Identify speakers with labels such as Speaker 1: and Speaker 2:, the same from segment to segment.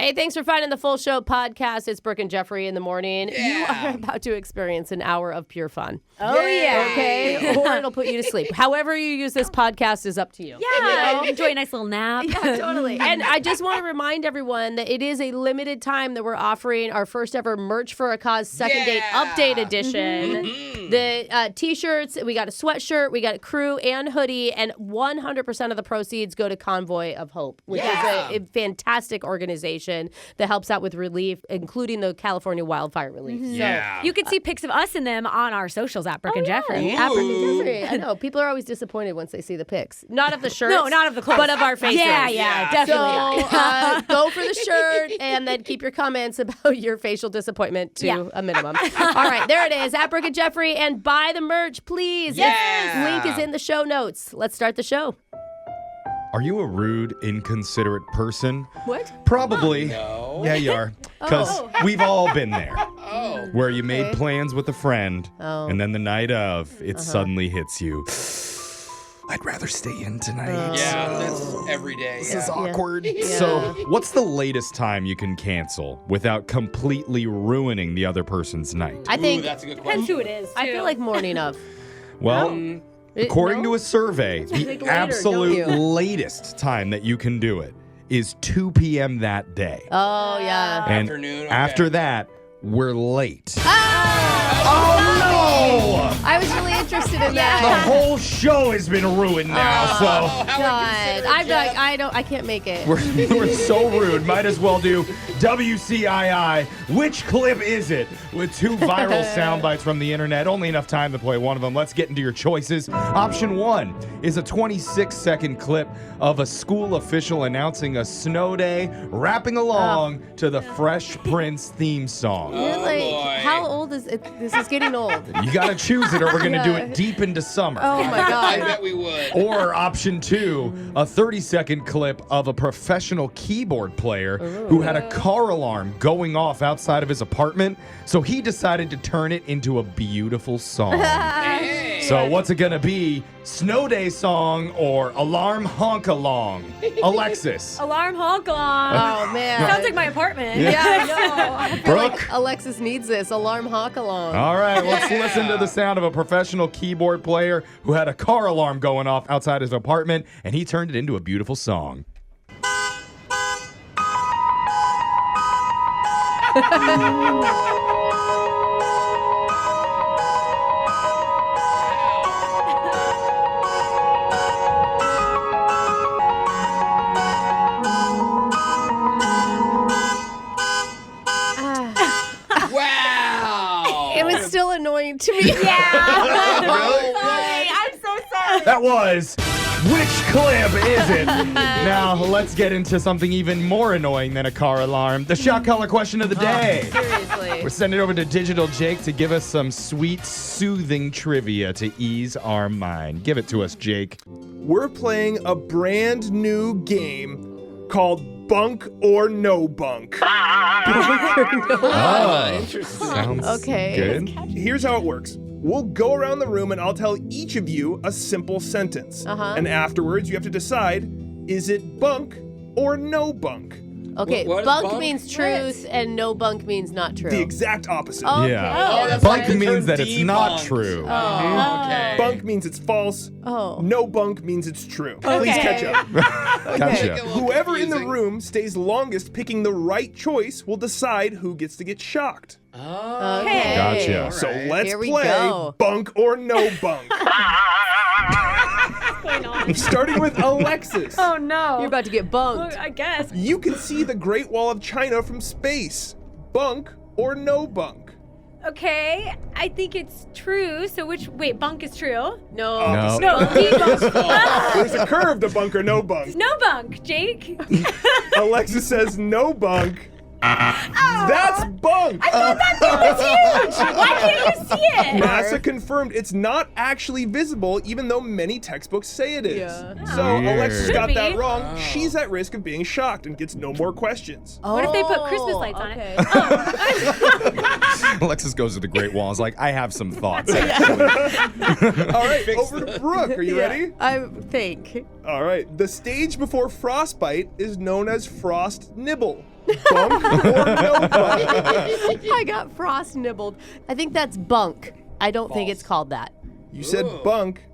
Speaker 1: Hey, thanks for finding the Full Show podcast. It's Brooke and Jeffrey in the morning.
Speaker 2: Yeah.
Speaker 1: You are about to experience an hour of pure fun.
Speaker 3: Oh, yeah.
Speaker 1: Okay? Or it'll put you to sleep. However you use this podcast is up to you.
Speaker 3: Yeah. Enjoy a nice little nap.
Speaker 1: Yeah, totally. And I just want to remind everyone that it is a limited time that we're offering our first ever Merch for a Cause Second Date Update Edition. The T-shirts, we got a sweatshirt, we got a crew and hoodie, and 100% of the proceeds go to Convoy of Hope, which is a fantastic organization that helps out with relief, including the California wildfire relief.
Speaker 2: Yeah.
Speaker 3: So you can see pics of us and them on our socials at Brooke and Jeffrey.
Speaker 1: At Brooke and Jeffrey. I know. People are always disappointed once they see the pics. Not of the shirts.
Speaker 3: No, not of the clothes.
Speaker 1: But of our faces.
Speaker 3: Yeah, definitely.
Speaker 1: So go for the shirt and then keep your comments about your facial disappointment to a minimum. All right, there it is. At Brooke and Jeffrey. And buy the merch, please.
Speaker 2: Yes.
Speaker 1: Link is in the show notes. Let's start the show.
Speaker 4: Are you a rude, inconsiderate person?
Speaker 1: What?
Speaker 4: Probably.
Speaker 2: No.
Speaker 4: Yeah, you are. Because we've all been there.
Speaker 2: Oh.
Speaker 4: Where you made plans with a friend, and then the night of, it suddenly hits you. I'd rather stay in tonight.
Speaker 2: Yeah, that's every day.
Speaker 4: This is awkward. So, what's the latest time you can cancel without completely ruining the other person's night?
Speaker 1: I think
Speaker 2: that's a good question.
Speaker 3: Depends who it is, too.
Speaker 1: I feel like morning of.
Speaker 4: Well, according to a survey, the
Speaker 1: later, don't
Speaker 4: absolute
Speaker 1: you?
Speaker 4: latest time that you can do it is 2 p.m. that day.
Speaker 1: Oh, yeah.
Speaker 4: And
Speaker 2: Afternoon, okay.
Speaker 4: after that, we're late.
Speaker 1: Oh,
Speaker 4: no!
Speaker 1: I was really interested in
Speaker 4: The
Speaker 1: that.
Speaker 4: whole show has been ruined now,
Speaker 1: God, I can't make it.
Speaker 4: so we're so rude. Might as well do WCII. Which clip is it? With 2 viral sound bites from the internet. Only enough time to play one of them. Let's get into your choices. Option 1 is a 26-second clip of a school official announcing a snow day, rapping along to the Fresh Prince theme song.
Speaker 1: You're like,
Speaker 2: boy.
Speaker 1: how old is it? This is getting old.
Speaker 4: You gotta choose it, or we're gonna do it deep into summer.
Speaker 1: Oh my
Speaker 2: I
Speaker 1: God.
Speaker 2: bet we would.
Speaker 4: Or option 2, a 30-second clip of a professional keyboard player who had a car alarm going off outside of his apartment, so he decided to turn it into a beautiful song.
Speaker 2: Hey.
Speaker 4: So what's it gonna be? Snow Day song or alarm honk along? Alexis.
Speaker 3: Alarm honk along.
Speaker 1: Oh man.
Speaker 3: Sounds like my apartment.
Speaker 1: Yeah, I know. I feel
Speaker 4: Brooke?
Speaker 1: like Alexis needs this alarm honk along.
Speaker 4: All right, let's listen to the sound of a professional keyboard player who had a car alarm going off outside his apartment, and he turned it into a beautiful song.
Speaker 2: Wow.
Speaker 1: It was still annoying to me.
Speaker 3: Yeah.
Speaker 2: Really?
Speaker 3: I'm so sorry.
Speaker 4: That was Which Clip Is It? Now, let's get into something even more annoying than a car alarm. The shot color question of the day.
Speaker 1: Seriously.
Speaker 4: We're sending it over to Digital Jake to give us some sweet, soothing trivia to ease our mind. Give it to us, Jake.
Speaker 5: We're playing a brand new game called Bunk or No Bunk.
Speaker 4: Interesting. Sounds
Speaker 1: Okay.
Speaker 4: good.
Speaker 5: Here's how it works. We'll go around the room and I'll tell each of you a simple sentence. And afterwards, you have to decide, is it bunk or no bunk?
Speaker 1: Okay,
Speaker 2: What is
Speaker 1: bunk
Speaker 2: bunk?
Speaker 1: means truth and no bunk means not true.
Speaker 5: The exact opposite.
Speaker 1: Okay.
Speaker 4: Yeah.
Speaker 2: that's
Speaker 4: Bunk
Speaker 2: like the
Speaker 4: means
Speaker 2: term
Speaker 4: that it's not
Speaker 2: debunked.
Speaker 4: true.
Speaker 2: Okay.
Speaker 5: Bunk means it's false.
Speaker 1: Oh.
Speaker 5: No bunk means it's true. Please catch up.
Speaker 4: Gotcha.
Speaker 5: Whoever in the room stays longest picking the right choice will decide who gets to get shocked.
Speaker 2: Oh.
Speaker 1: Okay.
Speaker 4: Gotcha.
Speaker 2: All
Speaker 5: So
Speaker 2: right.
Speaker 5: let's
Speaker 1: Here we
Speaker 5: play
Speaker 1: go.
Speaker 5: Bunk or No Bunk.
Speaker 3: What's going on?
Speaker 5: Starting with Alexis.
Speaker 3: Oh, no.
Speaker 1: You're about to get bunked.
Speaker 3: I guess.
Speaker 5: You can see the Great Wall of China from space. Bunk or no bunk?
Speaker 3: Okay, I think it's true. So wait, bunk is true?
Speaker 1: No.
Speaker 4: No.
Speaker 3: No, debunked.
Speaker 5: There's a curve to bunk or no bunk.
Speaker 3: No bunk, Jake.
Speaker 5: Alexis says no bunk. That's bunk.
Speaker 3: I thought that thing was huge. Why can't you see it?
Speaker 5: NASA confirmed it's not actually visible, even though many textbooks say it is.
Speaker 1: Yeah.
Speaker 5: So
Speaker 4: Weird.
Speaker 5: Alexis got
Speaker 3: Should
Speaker 5: that
Speaker 3: be.
Speaker 5: wrong. She's at risk of being shocked and gets no more questions.
Speaker 3: What if they put Christmas lights on
Speaker 1: okay.
Speaker 3: it?
Speaker 4: Alexis goes to the Great Wall. Is like, I have some thoughts.
Speaker 5: All right, over to Brooke. Are you ready?
Speaker 1: I think.
Speaker 5: All right. The stage before frostbite is known as frost nibble. bunk or no bunk?
Speaker 1: I got frost nibbled. I think that's bunk. I don't think it's called that.
Speaker 5: You said
Speaker 2: Ooh.
Speaker 5: bunk.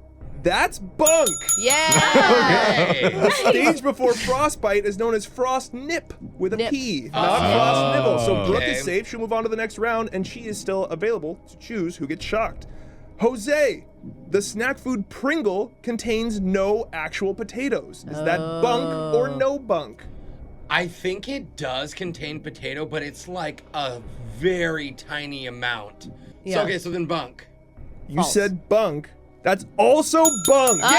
Speaker 5: That's bunk.
Speaker 1: Yeah.
Speaker 5: The stage before frostbite is known as frost nip with a
Speaker 1: Nip.
Speaker 5: P, not frost nibble. So Brooke
Speaker 2: Okay.
Speaker 5: is safe. She'll move on to the next round, and she is still available to choose who gets shocked. Jose, the snack food Pringle contains no actual potatoes. Is that bunk or no bunk?
Speaker 2: I think it does contain potato, but it's like a very tiny amount.
Speaker 1: Yeah.
Speaker 2: So, okay, so then bunk.
Speaker 5: You
Speaker 1: False.
Speaker 5: said bunk. That's also bunk.
Speaker 2: Yay! All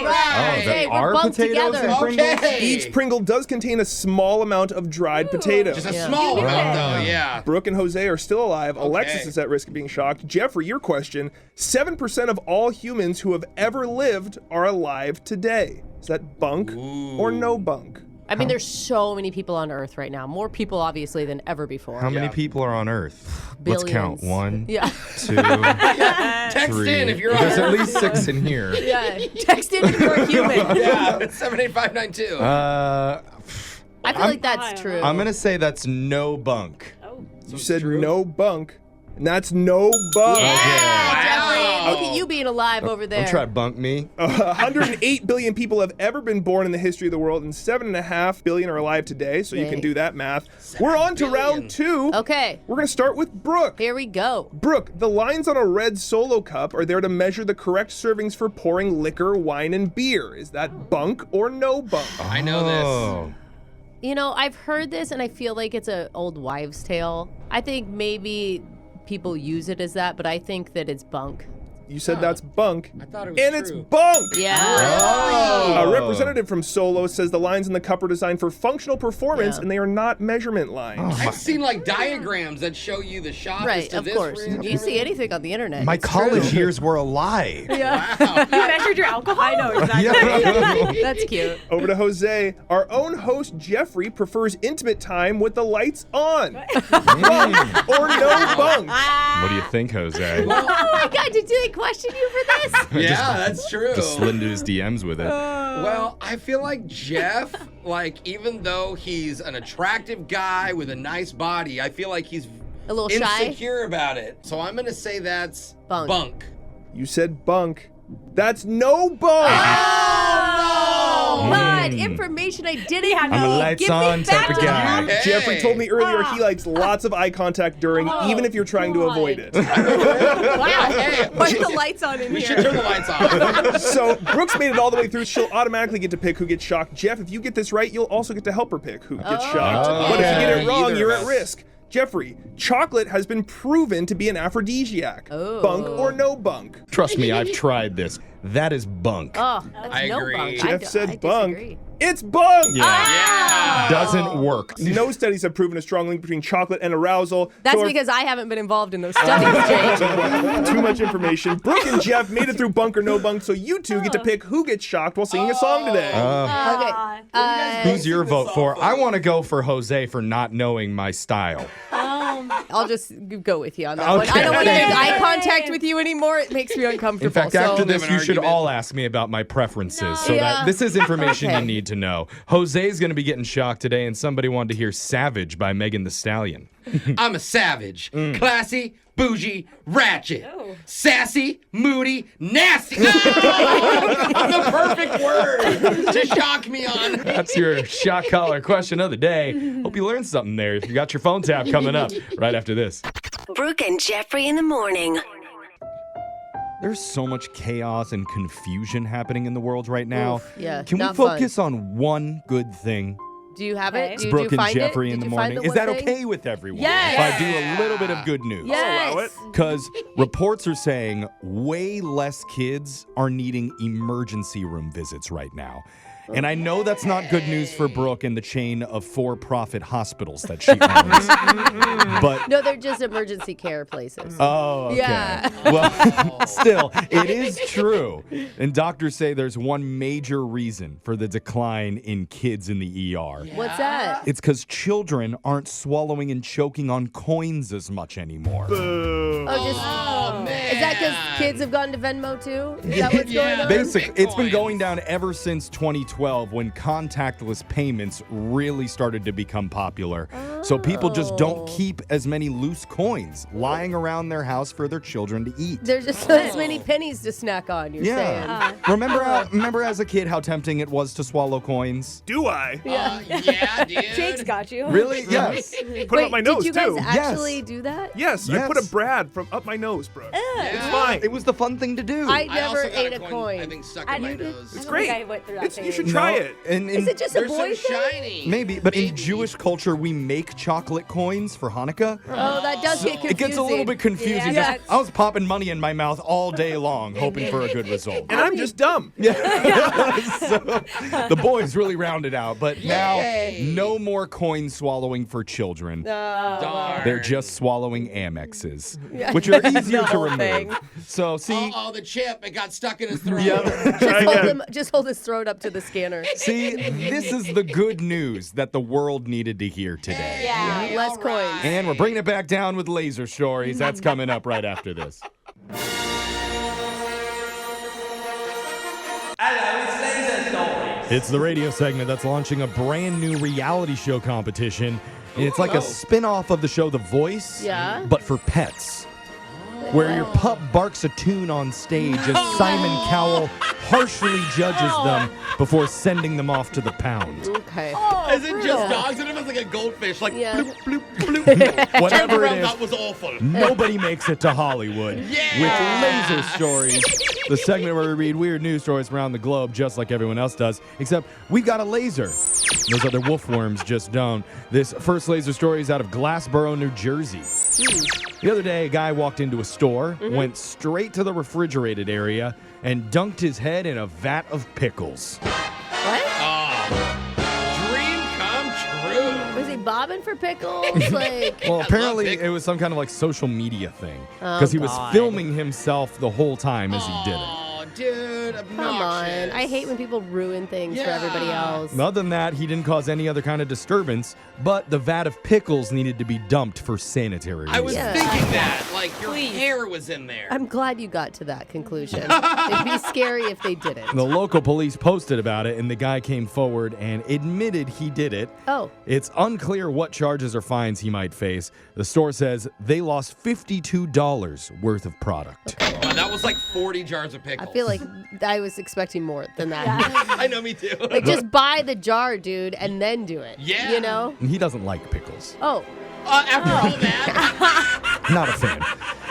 Speaker 4: Oh,
Speaker 2: right.
Speaker 4: there
Speaker 1: we're
Speaker 4: are
Speaker 1: bunked
Speaker 4: potatoes
Speaker 1: together.
Speaker 4: in Pringles?
Speaker 2: Okay.
Speaker 5: Each Pringle does contain a small amount of dried potatoes.
Speaker 2: Just a
Speaker 1: Yeah.
Speaker 2: small
Speaker 3: Yeah.
Speaker 2: amount, though, yeah.
Speaker 5: Brooke and Jose are still alive. Alexis is at risk of being shocked. Jeffrey, your question. 7% of all humans who have ever lived are alive today. Is that bunk or no bunk?
Speaker 1: I mean, there's so many people on Earth right now. More people, obviously, than ever before.
Speaker 4: How many
Speaker 2: Yeah.
Speaker 4: people are on Earth? Let's count.
Speaker 1: Billions.
Speaker 4: 1,
Speaker 1: Yeah.
Speaker 4: 2,
Speaker 2: Text
Speaker 4: 3.
Speaker 2: in if you're on
Speaker 4: There's at
Speaker 2: Earth.
Speaker 4: least 6 in here.
Speaker 1: Yeah. Text in if you're a human.
Speaker 2: Yeah, it's 78592.
Speaker 1: I feel like that's
Speaker 3: I
Speaker 1: true.
Speaker 4: I'm going to say that's no bunk.
Speaker 5: You said no bunk, and that's no bunk.
Speaker 1: Jeffrey,
Speaker 2: Wow.
Speaker 1: look at you being alive over there.
Speaker 4: Don't try to bunk me.
Speaker 5: 108 billion people have ever been born in the history of the world, and 7.5 billion are alive today, so you can
Speaker 1: Dang.
Speaker 5: do that math. We're on to round 2.
Speaker 1: Okay,
Speaker 5: We're going to start with Brooke.
Speaker 1: here we go.
Speaker 5: Brooke, the lines on a red Solo cup are there to measure the correct servings for pouring liquor, wine, and beer. Is that bunk or no bunk?
Speaker 2: I know this.
Speaker 4: Oh.
Speaker 1: You know, I've heard this and I feel like it's an old wives' tale. I think maybe people use it as that, but I think that it's bunk.
Speaker 5: You said that's bunk,
Speaker 2: I thought it was
Speaker 5: and
Speaker 2: true.
Speaker 5: it's bunk.
Speaker 1: Yeah.
Speaker 5: A representative from Solo says the lines in the cup are designed for functional performance,
Speaker 1: Yeah.
Speaker 5: and they are not measurement lines.
Speaker 2: I've seen like diagrams that show you the shot.
Speaker 1: Right,
Speaker 2: to
Speaker 1: of
Speaker 2: this
Speaker 1: course.
Speaker 2: range.
Speaker 1: You see anything on the internet.
Speaker 4: My
Speaker 1: it's
Speaker 4: college
Speaker 1: true.
Speaker 4: years were a lie.
Speaker 1: Yeah.
Speaker 2: Wow.
Speaker 3: You measured your alcohol? I know exactly.
Speaker 4: Yeah.
Speaker 1: That's cute.
Speaker 5: Over to Jose. Our own host, Jeffrey, prefers intimate time with the lights on. Bunk or no bunk?
Speaker 4: What do you think, Jose?
Speaker 1: Oh my God, did they question you for this?
Speaker 2: Yeah, that's true.
Speaker 4: Just slid into his DMs with it.
Speaker 2: Well, I feel like Jeff, like, even though he's an attractive guy with a nice body, I feel like he's
Speaker 1: A little shy?
Speaker 2: insecure about it. So I'm going to say that's
Speaker 1: Bunk.
Speaker 2: bunk.
Speaker 5: You said bunk. That's no bunk.
Speaker 1: Oh, God, information I didn't
Speaker 3: I'm
Speaker 1: know.
Speaker 3: a
Speaker 4: lights
Speaker 1: Give me
Speaker 4: on
Speaker 1: back
Speaker 4: type of
Speaker 1: to the
Speaker 4: guy.
Speaker 1: room.
Speaker 2: Hey.
Speaker 5: Jeffrey told me earlier he likes lots of eye contact during, even if you're trying to
Speaker 3: God.
Speaker 5: avoid it.
Speaker 2: Wow, hey,
Speaker 3: Put the lights on in
Speaker 2: we
Speaker 3: here.
Speaker 2: should turn the lights off.
Speaker 5: So Brooke's made it all the way through. She'll automatically get to pick who gets shocked. Jeff, if you get this right, you'll also get to help her pick who gets shocked.
Speaker 4: okay.
Speaker 5: But if you get it wrong,
Speaker 2: Either
Speaker 5: you're
Speaker 2: of
Speaker 5: at
Speaker 2: us.
Speaker 5: risk. Jeffrey, chocolate has been proven to be an aphrodisiac.
Speaker 1: Oh.
Speaker 5: Bunk or no bunk?
Speaker 4: Trust me, I've tried this. That is bunk.
Speaker 1: Oh, that's
Speaker 2: I
Speaker 1: no
Speaker 2: agree.
Speaker 1: bunk.
Speaker 5: Jeff
Speaker 1: I
Speaker 5: said
Speaker 1: I
Speaker 5: bunk.
Speaker 1: disagree.
Speaker 5: It's bunk!
Speaker 2: Yeah.
Speaker 4: Doesn't work.
Speaker 5: No studies have proven a strong link between chocolate and arousal.
Speaker 1: That's
Speaker 5: So our-
Speaker 1: because I haven't been involved in those studies, Jake.
Speaker 5: Too much information. Brooke and Jeff made it through bunk or no bunk, so you two get to pick who gets shocked while singing a song today.
Speaker 1: Okay.
Speaker 4: Who's your vote for? I want to go for Jose for not knowing my style.
Speaker 1: I'll just go with you on that one. I don't want to make eye contact with you anymore. It makes me uncomfortable.
Speaker 4: In fact,
Speaker 1: so.
Speaker 4: after this,
Speaker 2: Have an
Speaker 4: you should
Speaker 2: argument.
Speaker 4: all ask me about my preferences. So
Speaker 1: Yeah.
Speaker 4: that this is information
Speaker 1: Okay.
Speaker 4: you need to know. Jose's going to be getting shocked today, and somebody wanted to hear Savage by Megan Thee Stallion.
Speaker 2: I'm a savage.
Speaker 4: Mm.
Speaker 2: Classy, bougie, ratchet. Sassy, moody, nasty. I'm the perfect word to shock me on.
Speaker 4: That's your shock collar question of the day. Hope you learned something there. You got your phone tap coming up right after this.
Speaker 6: Brooke and Jeffrey in the morning.
Speaker 4: There's so much chaos and confusion happening in the world right now.
Speaker 1: Oof, yeah,
Speaker 4: Can we
Speaker 1: not fun.
Speaker 4: focus on one good thing?
Speaker 1: Do you have
Speaker 3: Okay.
Speaker 1: it? Do you
Speaker 4: Brooke and
Speaker 1: find
Speaker 4: Jeffrey
Speaker 1: it?
Speaker 4: in
Speaker 1: Did
Speaker 4: the
Speaker 1: you find
Speaker 4: morning.
Speaker 1: the
Speaker 4: Is that
Speaker 1: one thing?
Speaker 4: okay with everyone?
Speaker 1: Yes.
Speaker 4: If I do a little bit of good news?
Speaker 1: Yes.
Speaker 5: allow it.
Speaker 4: Because reports are saying way less kids are needing emergency room visits right now. And I know that's not good news for Brooke and the chain of for-profit hospitals that she owns. But
Speaker 1: No, they're just emergency care places.
Speaker 4: oh, okay.
Speaker 1: Yeah.
Speaker 4: Well, still, it is true. And doctors say there's one major reason for the decline in kids in the ER.
Speaker 1: What's that?
Speaker 4: It's because children aren't swallowing and choking on coins as much anymore.
Speaker 5: Boo.
Speaker 1: Oh, just.
Speaker 2: Oh, man.
Speaker 1: Is that because kids have gone to Venmo too? Is that what's going on?
Speaker 4: Basically, it's been
Speaker 2: Bitcoins.
Speaker 4: going down ever since 2020. 2012 when contactless payments really started to become popular. So people just don't keep as many loose coins lying around their house for their children to eat.
Speaker 1: There's just as many pennies to snack on, you're saying.
Speaker 4: Remember as a kid how tempting it was to swallow coins?
Speaker 5: Do I?
Speaker 2: Yeah, dude.
Speaker 3: Jake's got you.
Speaker 4: Really? Yes.
Speaker 5: Put it up my nose,
Speaker 1: did you
Speaker 5: too.
Speaker 1: guys actually do that?
Speaker 5: Yes, I put a Brad from up my nose, bro. It's fine.
Speaker 4: It was the fun thing to do.
Speaker 1: I
Speaker 2: I
Speaker 1: never
Speaker 2: also got
Speaker 1: ate a coin.
Speaker 2: I think stuck in my nose.
Speaker 5: It's great.
Speaker 3: I went through that
Speaker 5: You should try it.
Speaker 1: Is it just a
Speaker 2: They're
Speaker 1: boy
Speaker 2: so
Speaker 1: thing?
Speaker 2: shiny.
Speaker 4: Maybe, but in Jewish culture, we make chocolate coins for Hanukkah.
Speaker 1: Oh, that does get confusing.
Speaker 4: It gets a little bit confusing.
Speaker 3: Yeah.
Speaker 4: I was popping money in my mouth all day long, hoping for a good result.
Speaker 5: And I'm just dumb.
Speaker 4: So, the boys really rounded out, but now no more coin swallowing for children.
Speaker 2: Darn.
Speaker 4: They're just swallowing Amexes, which are easier to
Speaker 1: whole
Speaker 4: remove.
Speaker 1: thing.
Speaker 4: So, see,
Speaker 2: Oh, the chip. It got stuck in his throat.
Speaker 1: Just hold his throat up to the scanner.
Speaker 4: see, this is the good news that the world needed to hear today.
Speaker 3: Yeah.
Speaker 1: Less
Speaker 2: all
Speaker 1: coins.
Speaker 2: right.
Speaker 4: And we're bringing it back down with laser stories. That's coming up right after this. It's the radio segment that's launching a brand new reality show competition. And it's like a spin-off of the show The Voice,
Speaker 1: Yeah.
Speaker 4: but for pets. Where your pup barks a tune on stage as Simon Cowell harshly judges them before sending them off to the pound.
Speaker 1: Okay.
Speaker 2: Is it just dogs? And it was like a goldfish, like
Speaker 1: Yeah.
Speaker 2: bloop, bloop, bloop.
Speaker 4: Whatever it
Speaker 2: Around,
Speaker 4: is,
Speaker 2: that was awful.
Speaker 4: nobody makes it to Hollywood with laser stories. The segment where we read weird news stories from around the globe just like everyone else does, except we got a laser. Those other wolfworms just don't. This first laser story is out of Glassboro, New Jersey. The other day, a guy walked into a store, went straight to the refrigerated area, and dunked his head in a vat of pickles.
Speaker 1: What?
Speaker 2: Dream come true.
Speaker 1: Was he bobbing for pickles? Like,
Speaker 4: Well, apparently
Speaker 2: pickles.
Speaker 4: it was some kind of like social media thing because he was
Speaker 1: God.
Speaker 4: filming himself the whole time as he did it.
Speaker 2: Oh, dude, obnoxious.
Speaker 1: come on. I hate when people ruin things for everybody else.
Speaker 4: Other than that, he didn't cause any other kind of disturbance, but the vat of pickles needed to be dumped for sanitary reasons.
Speaker 2: I was
Speaker 1: Yeah.
Speaker 2: thinking that. Like, your hair was in there.
Speaker 1: I'm glad you got to that conclusion. It'd be scary if they didn't.
Speaker 4: The local police posted about it, and the guy came forward and admitted he did it.
Speaker 1: Oh.
Speaker 4: It's unclear what charges or fines he might face. The store says they lost $52 worth of product.
Speaker 2: Oh, that was like 40 jars of pickles.
Speaker 1: I feel like I was expecting more than that.
Speaker 2: I know, me too.
Speaker 1: Like, just buy the jar, dude, and then do it.
Speaker 2: Yeah.
Speaker 1: You know?
Speaker 4: And he doesn't like pickles.
Speaker 1: Oh.
Speaker 2: After all that.
Speaker 4: Not a fan.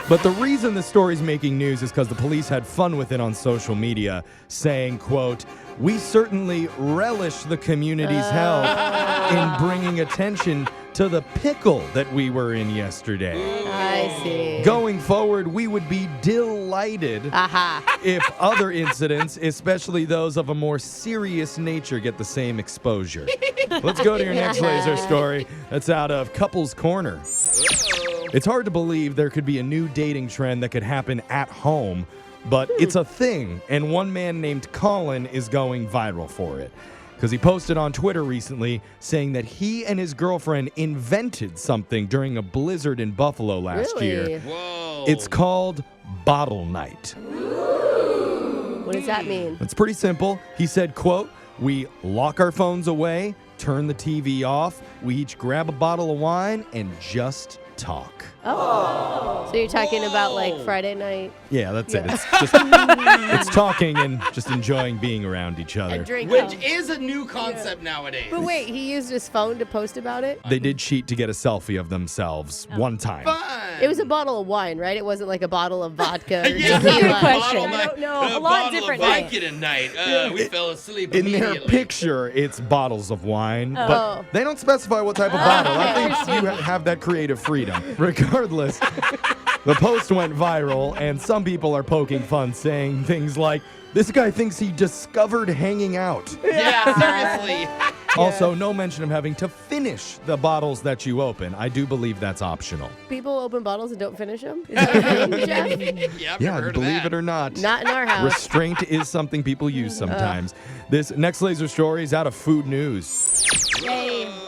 Speaker 4: But the reason the story's making news is because the police had fun with it on social media, saying, quote, "We certainly relish the community's help in bringing attention to the pickle that we were in yesterday.
Speaker 1: I see.
Speaker 4: Going forward, we would be delighted
Speaker 1: Aha.
Speaker 4: if other incidents, especially those of a more serious nature, get the same exposure." Let's go to your next laser story. That's out of Couples Corner. It's hard to believe there could be a new dating trend that could happen at home, but it's a thing, and one man named Colin is going viral for it. Because he posted on Twitter recently saying that he and his girlfriend invented something during a blizzard in Buffalo last
Speaker 1: Really?
Speaker 4: year.
Speaker 2: Whoa.
Speaker 4: It's called Bottle Night.
Speaker 1: What does that mean?
Speaker 4: It's pretty simple. He said, quote, "We lock our phones away, turn the TV off, we each grab a bottle of wine, and just talk."
Speaker 1: Oh. So you're talking about like Friday night
Speaker 4: Yeah, that's it. It's just it's talking and just enjoying being around each other.
Speaker 1: and drinking.
Speaker 2: Which is a new concept nowadays.
Speaker 1: But wait, he used his phone to post about it?
Speaker 4: They did cheat to get a selfie of themselves one time.
Speaker 2: Fun.
Speaker 1: It was a bottle of wine, right? It wasn't like a bottle of vodka. Or
Speaker 2: Yeah,
Speaker 1: tequila.
Speaker 3: Good question.
Speaker 2: Bottle
Speaker 3: I don't know.
Speaker 2: night-
Speaker 3: A lot
Speaker 2: bottle
Speaker 3: different
Speaker 2: of
Speaker 3: night.
Speaker 2: Vicodin night. We fell asleep
Speaker 4: In their
Speaker 2: immediately.
Speaker 4: picture, it's bottles of wine,
Speaker 1: Oh.
Speaker 4: but they don't specify what type of bottle. I think you have that creative freedom. Regardless, the post went viral, and some people are poking fun, saying things like, "This guy thinks he discovered hanging out."
Speaker 2: Yeah, seriously.
Speaker 4: Also, no mention of having to finish the bottles that you open. I do believe that's optional.
Speaker 1: People open bottles and don't finish them? Is that a thing, Jeff?
Speaker 2: Yeah, I've
Speaker 4: Yeah,
Speaker 2: never heard
Speaker 4: believe
Speaker 2: of that.
Speaker 4: it or not.
Speaker 1: Not in our house.
Speaker 4: Restraint is something people use sometimes. This next laser story is out of Food News.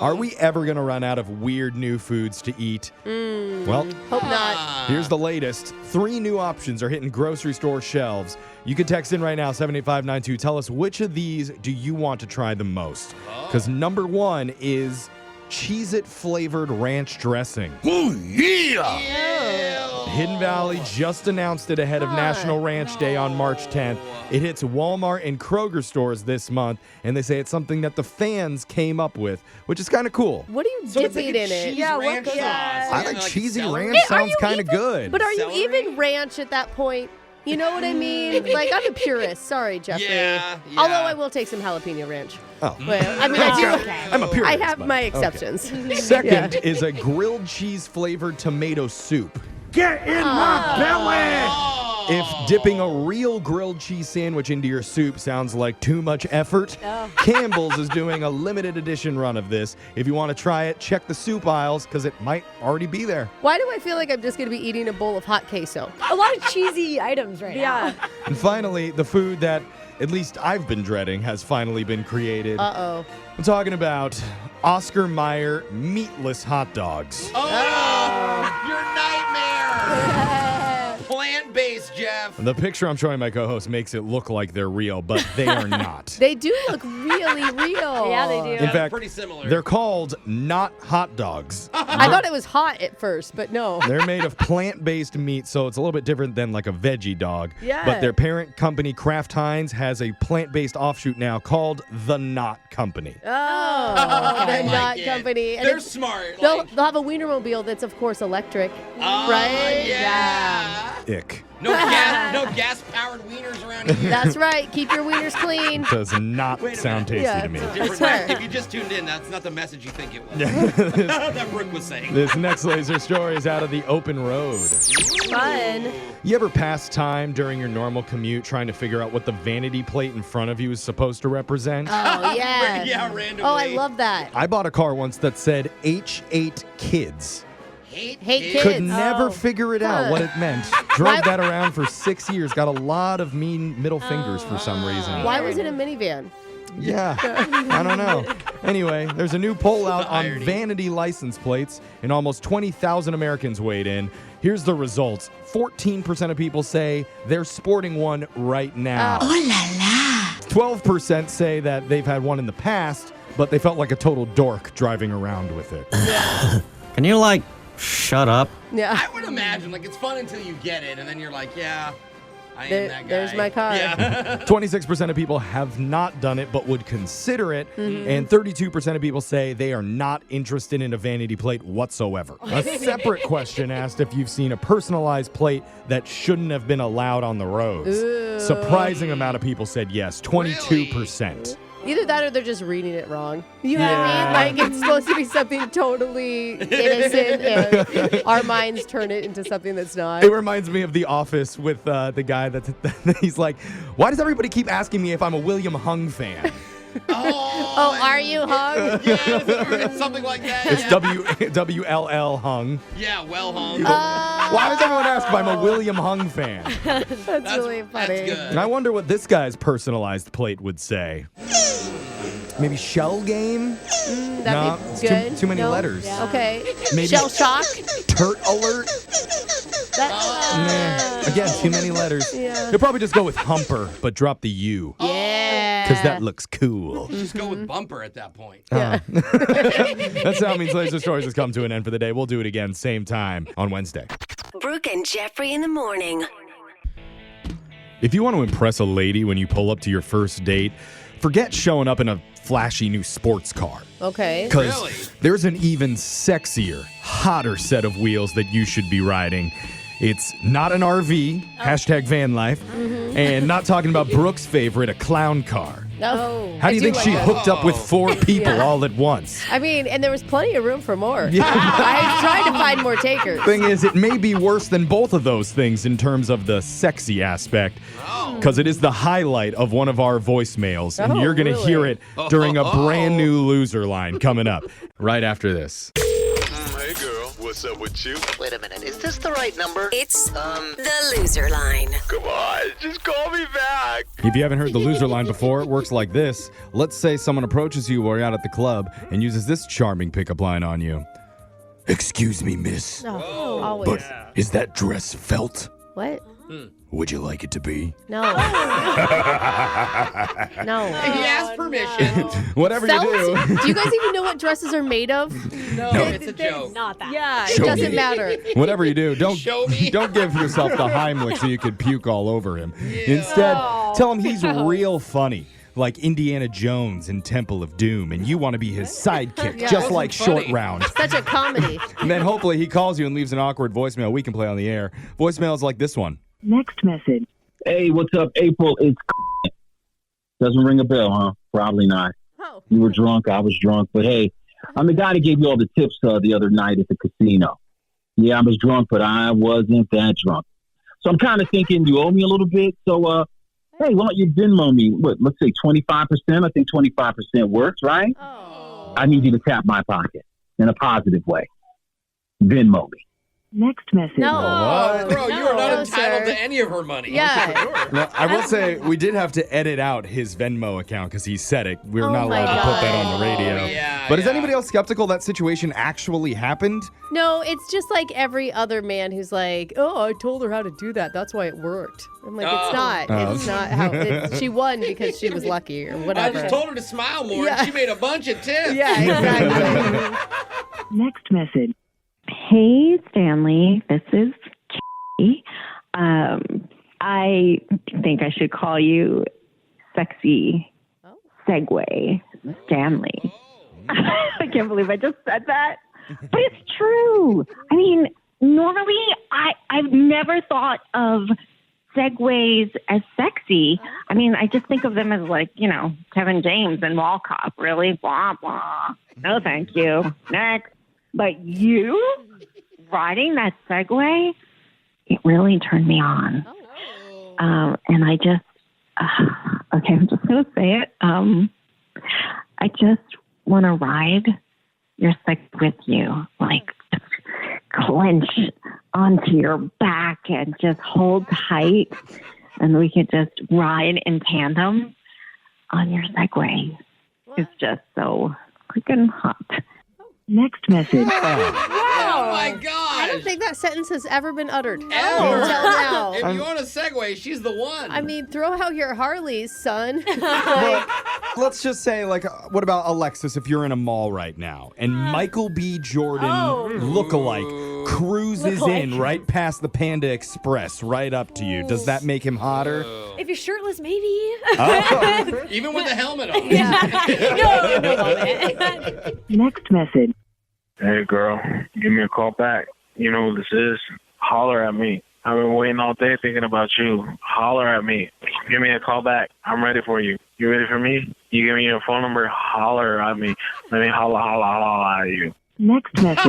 Speaker 4: Are we ever going to run out of weird new foods to eat? Well,
Speaker 1: Hope not.
Speaker 4: here's the latest. 3 new options are hitting grocery store shelves. You can text in right now, 78592. Tell us which of these do you want to try the most? Because number 1 is Cheez-It flavored ranch dressing. Hidden Valley just announced it ahead of National Ranch Day on March 10th. It hits Walmart and Kroger stores this month, and they say it's something that the fans came up with, which is kind of cool.
Speaker 1: What are you dipping in it?
Speaker 2: Yeah, ranch sauce.
Speaker 4: I like cheesy
Speaker 2: celery.
Speaker 4: ranch. Sounds kind of good.
Speaker 1: But are you
Speaker 2: Celery?
Speaker 1: even ranch at that point? You know what I mean? Like, I'm a purist. Sorry, Jeffrey.
Speaker 2: Yeah.
Speaker 1: Although I will take some jalapeno ranch.
Speaker 4: Oh.
Speaker 1: Well, I mean, I do.
Speaker 4: I'm a purist.
Speaker 1: I have
Speaker 4: but-
Speaker 1: my
Speaker 4: okay.
Speaker 1: exceptions.
Speaker 4: Second is a grilled cheese flavored tomato soup.
Speaker 7: Get in my belly!
Speaker 4: If dipping a real grilled cheese sandwich into your soup sounds like too much effort, Campbell's is doing a limited edition run of this. If you want to try it, check the soup aisles because it might already be there.
Speaker 1: Why do I feel like I'm just going to be eating a bowl of hot queso?
Speaker 3: A lot of cheesy items right now.
Speaker 4: And finally, the food that at least I've been dreading has finally been created.
Speaker 1: Uh-oh.
Speaker 4: I'm talking about Oscar Mayer meatless hot dogs.
Speaker 2: Your nightmare. Plant-based, Jeff.
Speaker 4: The picture I'm showing my co-host makes it look like they're real, but they are not.
Speaker 1: They do look really real.
Speaker 3: Yeah, they do.
Speaker 4: In fact,
Speaker 2: pretty similar.
Speaker 4: they're called not hot dogs.
Speaker 1: I thought it was hot at first, but no.
Speaker 4: They're made of plant-based meat, so it's a little bit different than like a veggie dog.
Speaker 1: Yeah.
Speaker 4: But their parent company, Kraft Heinz, has a plant-based offshoot now called The Not Company.
Speaker 1: Oh, the Not
Speaker 2: it.
Speaker 1: Company. And
Speaker 2: They're
Speaker 1: it's-
Speaker 2: smart.
Speaker 1: They'll
Speaker 2: Like,
Speaker 1: have a Wienermobile that's, of course, electric. right?
Speaker 2: Yeah.
Speaker 4: Ick.
Speaker 2: No gas-powered wieners around here.
Speaker 1: That's right. Keep your wieners clean.
Speaker 4: Does not sound tasty
Speaker 1: Yeah.
Speaker 4: to me.
Speaker 2: Different
Speaker 1: swear.
Speaker 2: If you just tuned in, that's not the message you think it was. That Brooke was saying.
Speaker 4: This next laser story is out of the open road.
Speaker 1: Fun.
Speaker 4: You ever pass time during your normal commute trying to figure out what the vanity plate in front of you is supposed to represent?
Speaker 1: Oh, yeah.
Speaker 2: Yeah, randomly.
Speaker 1: Oh, I love that.
Speaker 4: I bought a car once that said H8 Kids.
Speaker 2: Hate
Speaker 1: kids.
Speaker 4: Could never
Speaker 1: Oh.
Speaker 4: figure it out what it meant. Drove that around for 6 years. Got a lot of mean middle fingers for some reason.
Speaker 1: Why was it a minivan?
Speaker 4: Yeah, I don't know. Anyway, there's a new poll out on
Speaker 2: irony.
Speaker 4: vanity license plates, and almost 20,000 Americans weighed in. Here's the results. 14% of people say they're sporting one right now.
Speaker 6: Ooh la la.
Speaker 4: 12% say that they've had one in the past, but they felt like a total dork driving around with it.
Speaker 8: Can you, like, shut up?
Speaker 1: Yeah.
Speaker 2: I would imagine, like, it's fun until you get it, and then you're like, yeah, I
Speaker 1: There-
Speaker 2: am that guy.
Speaker 1: there's my car.
Speaker 2: Yeah.
Speaker 4: 26% of people have not done it but would consider it, and 32% of people say they are not interested in a vanity plate whatsoever. A separate question asked if you've seen a personalized plate that shouldn't have been allowed on the roads. Surprising amount of people said yes, 22%.
Speaker 1: Either that or they're just reading it wrong. You know what I mean? Like, it's supposed to be something totally innocent, and our minds turn it into something that's not.
Speaker 4: It reminds me of The Office with the guy that's he's like, why does everybody keep asking me if I'm a William Hung fan?
Speaker 1: Oh, are you hung?
Speaker 2: Yeah, it's something like that.
Speaker 4: It's
Speaker 2: yeah.
Speaker 4: WLL Hung.
Speaker 2: Yeah, well hung.
Speaker 4: Why does everyone ask if I'm a William Hung fan?
Speaker 1: That's really funny.
Speaker 2: That's good.
Speaker 4: And I wonder what this guy's personalized plate would say. Maybe shell game?
Speaker 1: That'd
Speaker 4: No,
Speaker 1: be
Speaker 4: it's
Speaker 1: good.
Speaker 4: too many
Speaker 1: No?
Speaker 4: letters.
Speaker 1: Okay.
Speaker 4: Maybe-
Speaker 1: Shell shock?
Speaker 4: Turt alert?
Speaker 1: That,
Speaker 4: Nah. Again, too many letters.
Speaker 1: Yeah.
Speaker 4: He'll probably just go with humper, but drop the U.
Speaker 1: yeah.
Speaker 4: Because that looks cool.
Speaker 2: Just go with bumper at that point.
Speaker 4: That's how it means Laser Stories has come to an end for the day. We'll do it again, same time on Wednesday.
Speaker 6: Brooke and Jeffrey in the morning.
Speaker 4: If you want to impress a lady when you pull up to your first date, forget showing up in a flashy new sports car.
Speaker 1: Okay.
Speaker 4: Because
Speaker 2: Really?
Speaker 4: there's an even sexier, hotter set of wheels that you should be riding. It's not an RV, hashtag van life, and not talking about Brooke's favorite, a clown car.
Speaker 1: Oh.
Speaker 4: How do you think
Speaker 1: like
Speaker 4: she
Speaker 1: that.
Speaker 4: hooked up with 4 people
Speaker 1: Yeah.
Speaker 4: all at once?
Speaker 1: I mean, and there was plenty of room for more. I tried to find more takers.
Speaker 4: Thing is, it may be worse than both of those things in terms of the sexy aspect, because it is the highlight of one of our voicemails, and
Speaker 1: Oh,
Speaker 4: you're going to
Speaker 1: really?
Speaker 4: hear it during a brand new loser line coming up right after this.
Speaker 9: Hey, girl. What's up with you? Wait a minute. Is this the right number?
Speaker 6: It's the loser line.
Speaker 9: Come on. Just call me back.
Speaker 4: If you haven't heard the loser line before, it works like this. Let's say someone approaches you while you're out at the club and uses this charming pickup line on you. Excuse me, miss.
Speaker 1: Oh, always.
Speaker 4: But is that dress felt?
Speaker 1: What?
Speaker 4: Would you like it to be?
Speaker 1: No. No.
Speaker 2: He asked permission.
Speaker 4: Whatever
Speaker 1: Felt?
Speaker 4: you do.
Speaker 1: Do you guys even know what dresses are made of?
Speaker 2: No, it's a joke.
Speaker 3: Not that.
Speaker 1: Yeah,
Speaker 4: Show
Speaker 1: it doesn't
Speaker 4: me.
Speaker 1: matter.
Speaker 4: Whatever you do, don't
Speaker 2: Show me.
Speaker 4: don't give yourself the Heimlich so you could puke all over him. Instead, tell him he's real funny, like Indiana Jones in Temple of Doom, and you want to be his sidekick,
Speaker 1: Yeah.
Speaker 4: just like
Speaker 2: Funny.
Speaker 4: Short Round.
Speaker 1: Such a comedy.
Speaker 4: And then hopefully he calls you and leaves an awkward voicemail we can play on the air. Voicemails like this one.
Speaker 10: Next message.
Speaker 11: Hey, what's up, April? It's doesn't ring a bell, huh? Probably not.
Speaker 1: Oh.
Speaker 11: You were drunk, I was drunk, but hey, I'm the guy that gave you all the tips the other night at the casino. Yeah, I was drunk, but I wasn't that drunk. So I'm kind of thinking you owe me a little bit. So, hey, why don't you Venmo me? What? Let's say 25%. I think 25% works, right?
Speaker 1: Oh.
Speaker 11: I need you to tap my pocket in a positive way. Venmo me.
Speaker 10: Next message.
Speaker 1: No.
Speaker 4: What?
Speaker 2: Bro, you are not
Speaker 1: No,
Speaker 2: entitled
Speaker 1: sir.
Speaker 2: to any of her money.
Speaker 1: Yeah.
Speaker 2: For sure.
Speaker 4: Now, I will say we did have to edit out his Venmo account because he said it. We're
Speaker 1: Oh
Speaker 4: not
Speaker 1: my
Speaker 4: allowed to put that on the
Speaker 1: God.
Speaker 4: radio.
Speaker 2: Oh, yeah,
Speaker 4: But is
Speaker 2: yeah.
Speaker 4: anybody else skeptical that situation actually happened?
Speaker 1: No, it's just like every other man who's like, oh, I told her how to do that. That's why it worked. I'm like,
Speaker 2: Oh.
Speaker 1: it's not.
Speaker 4: Oh.
Speaker 1: It's not how she won because she was lucky or
Speaker 2: I
Speaker 1: whatever.
Speaker 2: just told her to smile more,
Speaker 1: Yeah.
Speaker 2: and she made a bunch of tips.
Speaker 1: Yeah, exactly.
Speaker 10: Next message.
Speaker 12: Hey, Stanley. This is Katie. I think I should call you Sexy Segway Stanley. I can't believe I just said that. But it's true. I mean, normally I've never thought of segways as sexy. I mean, I just think of them as like, Kevin James and Mall Cop. Really? Blah, blah. No, thank you. Next. But you riding that Segway, it really turned me on. And I just, okay, I'm just going to say it. I just want to ride your Segway with you, like just clench onto your back and just hold tight. And we could just ride in tandem on your Segway. It's just so freaking hot.
Speaker 10: Next message.
Speaker 2: Oh my
Speaker 1: I
Speaker 2: gosh.
Speaker 1: don't think that sentence has ever been uttered.
Speaker 2: Ever.
Speaker 1: Until now.
Speaker 2: If you want a segue, she's the one.
Speaker 1: I mean, throw out your Harleys, son.
Speaker 4: Well, let's just say, what about Alexis if you're in a mall right now and Michael B. Jordan lookalike cruises in right past the Panda Express right up to you? Does that make him hotter?
Speaker 3: If you're shirtless, maybe.
Speaker 2: Even with the helmet on.
Speaker 3: No, moment.
Speaker 10: Next message.
Speaker 13: Hey, girl, give me a call back. You know who this is? Holler at me. I've been waiting all day thinking about you. Holler at me. Give me a call back. I'm ready for you. You ready for me? You give me your phone number. Holler at me. Let me holla at you.
Speaker 10: Next message.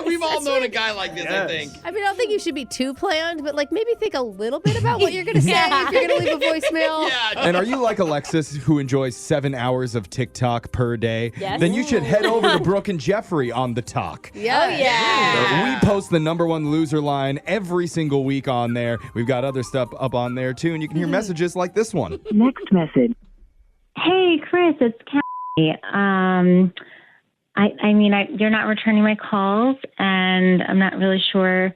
Speaker 2: We've all known a guy like this, I think.
Speaker 1: I mean, I don't think you should be too planned, but maybe think a little bit about what you're going to say if you're going to leave a voicemail.
Speaker 4: And are you like Alexis, who enjoys 7 hours of TikTok per day?
Speaker 3: Yes.
Speaker 4: Then you should head over to Brooke and Jeffrey on the talk.
Speaker 1: Yeah.
Speaker 4: We post the #1 loser line every single week on there. We've got other stuff up on there too, and you can hear messages like this one.
Speaker 10: Next message.
Speaker 12: Hey, Chris, it's Kelly. I mean, you're not returning my calls, and I'm not really sure.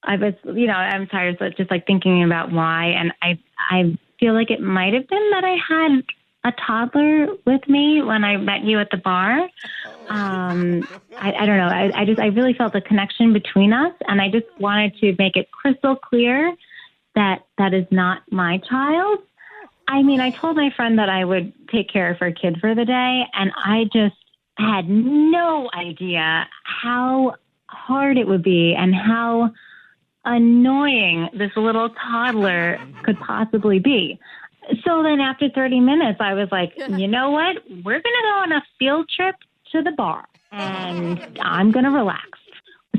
Speaker 12: I was, I'm tired, so just thinking about why, and I feel like it might have been that I had a toddler with me when I met you at the bar. I don't know. I really felt a connection between us, and I just wanted to make it crystal clear that is not my child. I mean, I told my friend that I would take care of her kid for the day, and I just had no idea how hard it would be and how annoying this little toddler could possibly be. So then after 30 minutes, I was like, you know what? We're going to go on a field trip to the bar, and I'm going to relax.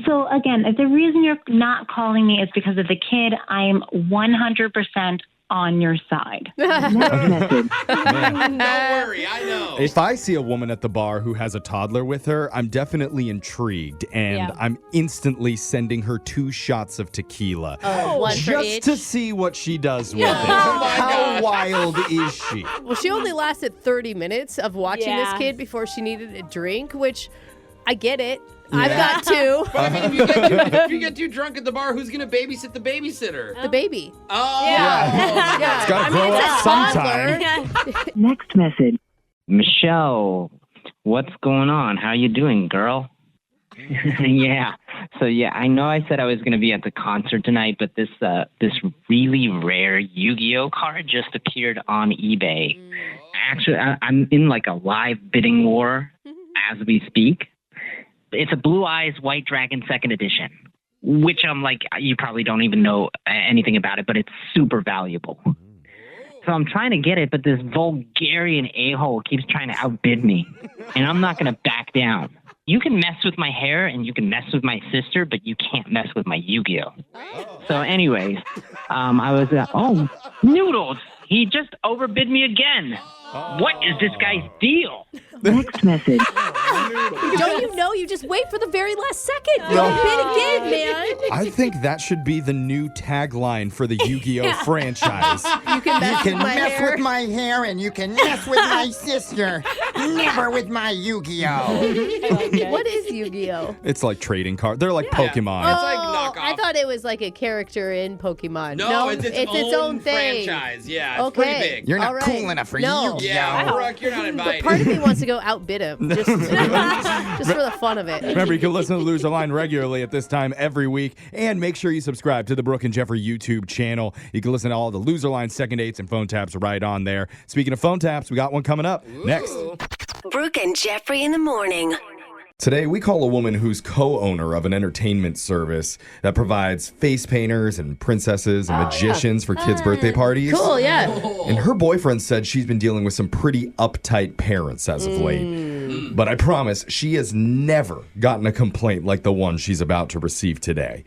Speaker 12: So again, if the reason you're not calling me is because of the kid, I'm 100% on your side.
Speaker 10: Next message.
Speaker 2: Don't worry, I know.
Speaker 4: If I see a woman at the bar who has a toddler with her, I'm definitely intrigued, and I'm instantly sending her 2 shots of tequila.
Speaker 1: One for
Speaker 4: just
Speaker 1: each.
Speaker 4: to see what she does with it.
Speaker 1: Oh my
Speaker 4: How wild is she?
Speaker 1: Well, she only lasted 30 minutes of watching this kid before she needed a drink, which I get it. I've got 2.
Speaker 2: But I mean, if you get too drunk at the bar, who's going to babysit the babysitter?
Speaker 1: The baby.
Speaker 2: Oh.
Speaker 1: Yeah.
Speaker 4: It's got to grow up sometime.
Speaker 10: Next message.
Speaker 14: Michelle, what's going on? How you doing, girl? Yeah. So I know I said I was going to be at the concert tonight, but this really rare Yu-Gi-Oh card just appeared on eBay. Actually, I'm in like a live bidding war as we speak. It's a Blue Eyes White Dragon 2nd edition, which I'm like, you probably don't even know anything about it, but it's super valuable. So I'm trying to get it, but this vulgarian a-hole keeps trying to outbid me, and I'm not going to back down. You can mess with my hair and you can mess with my sister, but you can't mess with my Yu-Gi-Oh. So anyways, I was, noodles! He just overbid me again. What is this guy's deal?
Speaker 10: Next message.
Speaker 1: Don't you know? You just wait for the very last second. Don't bid again, man.
Speaker 4: I think that should be the new tagline for the Yu-Gi-Oh franchise.
Speaker 1: You can mess,
Speaker 7: With my hair and you can mess with my sister. Never with my Yu-Gi-Oh.
Speaker 1: What is Yu-Gi-Oh?
Speaker 4: It's like trading cards. They're like Pokemon.
Speaker 2: It's like knockoff.
Speaker 1: I thought it was like a character in Pokemon.
Speaker 2: No, it's its own
Speaker 1: thing.
Speaker 2: franchise. Yeah, it's pretty big.
Speaker 7: You're not
Speaker 1: All right.
Speaker 7: cool enough for
Speaker 1: No.
Speaker 7: Yu-Gi-Oh.
Speaker 2: Yeah, Brooke, you're not invited.
Speaker 1: Part of me wants to go outbid him, just for the fun of it.
Speaker 4: Remember, you can listen to Loser Line regularly at this time every week. And make sure you subscribe to the Brooke and Jeffrey YouTube channel. You can listen to all the Loser Line second dates and phone taps right on there. Speaking of phone taps, we got one coming up next.
Speaker 6: Brooke and Jeffrey in the morning.
Speaker 4: Today, we call a woman who's co-owner of an entertainment service that provides face painters and princesses and magicians for kids' birthday parties.
Speaker 1: Cool, yeah.
Speaker 4: And her boyfriend said she's been dealing with some pretty uptight parents as of late. But I promise, she has never gotten a complaint like the one she's about to receive today.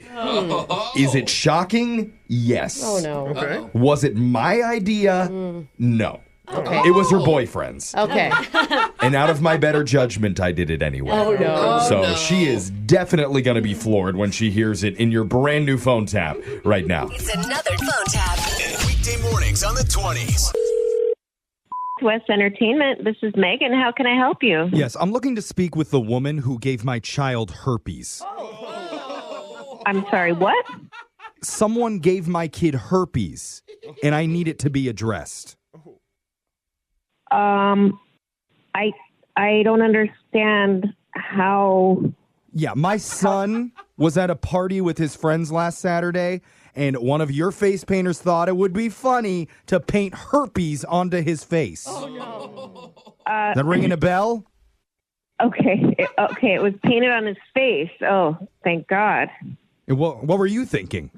Speaker 4: Is it shocking? Yes.
Speaker 1: Oh, no.
Speaker 5: Okay.
Speaker 4: Was it my idea? No.
Speaker 1: Okay.
Speaker 4: It was her boyfriend's.
Speaker 1: Okay.
Speaker 4: And out of my better judgment, I did it anyway.
Speaker 1: Oh, no.
Speaker 4: So she is definitely going to be floored when she hears it in your brand new phone tap right now.
Speaker 6: It's another phone tap.
Speaker 15: Weekday mornings on the 20s.
Speaker 12: West Entertainment, this is Megan. How can I help you?
Speaker 4: Yes, I'm looking to speak with the woman who gave my child herpes.
Speaker 12: I'm sorry, what?
Speaker 4: Someone gave my kid herpes, and I need it to be addressed.
Speaker 12: I don't understand how.
Speaker 4: Yeah, my son was at a party with his friends last Saturday, and one of your face painters thought it would be funny to paint herpes onto his face. Oh, no. Is that ringing a bell?
Speaker 12: Okay, it was painted on his face. Oh, thank God.
Speaker 4: What were you thinking?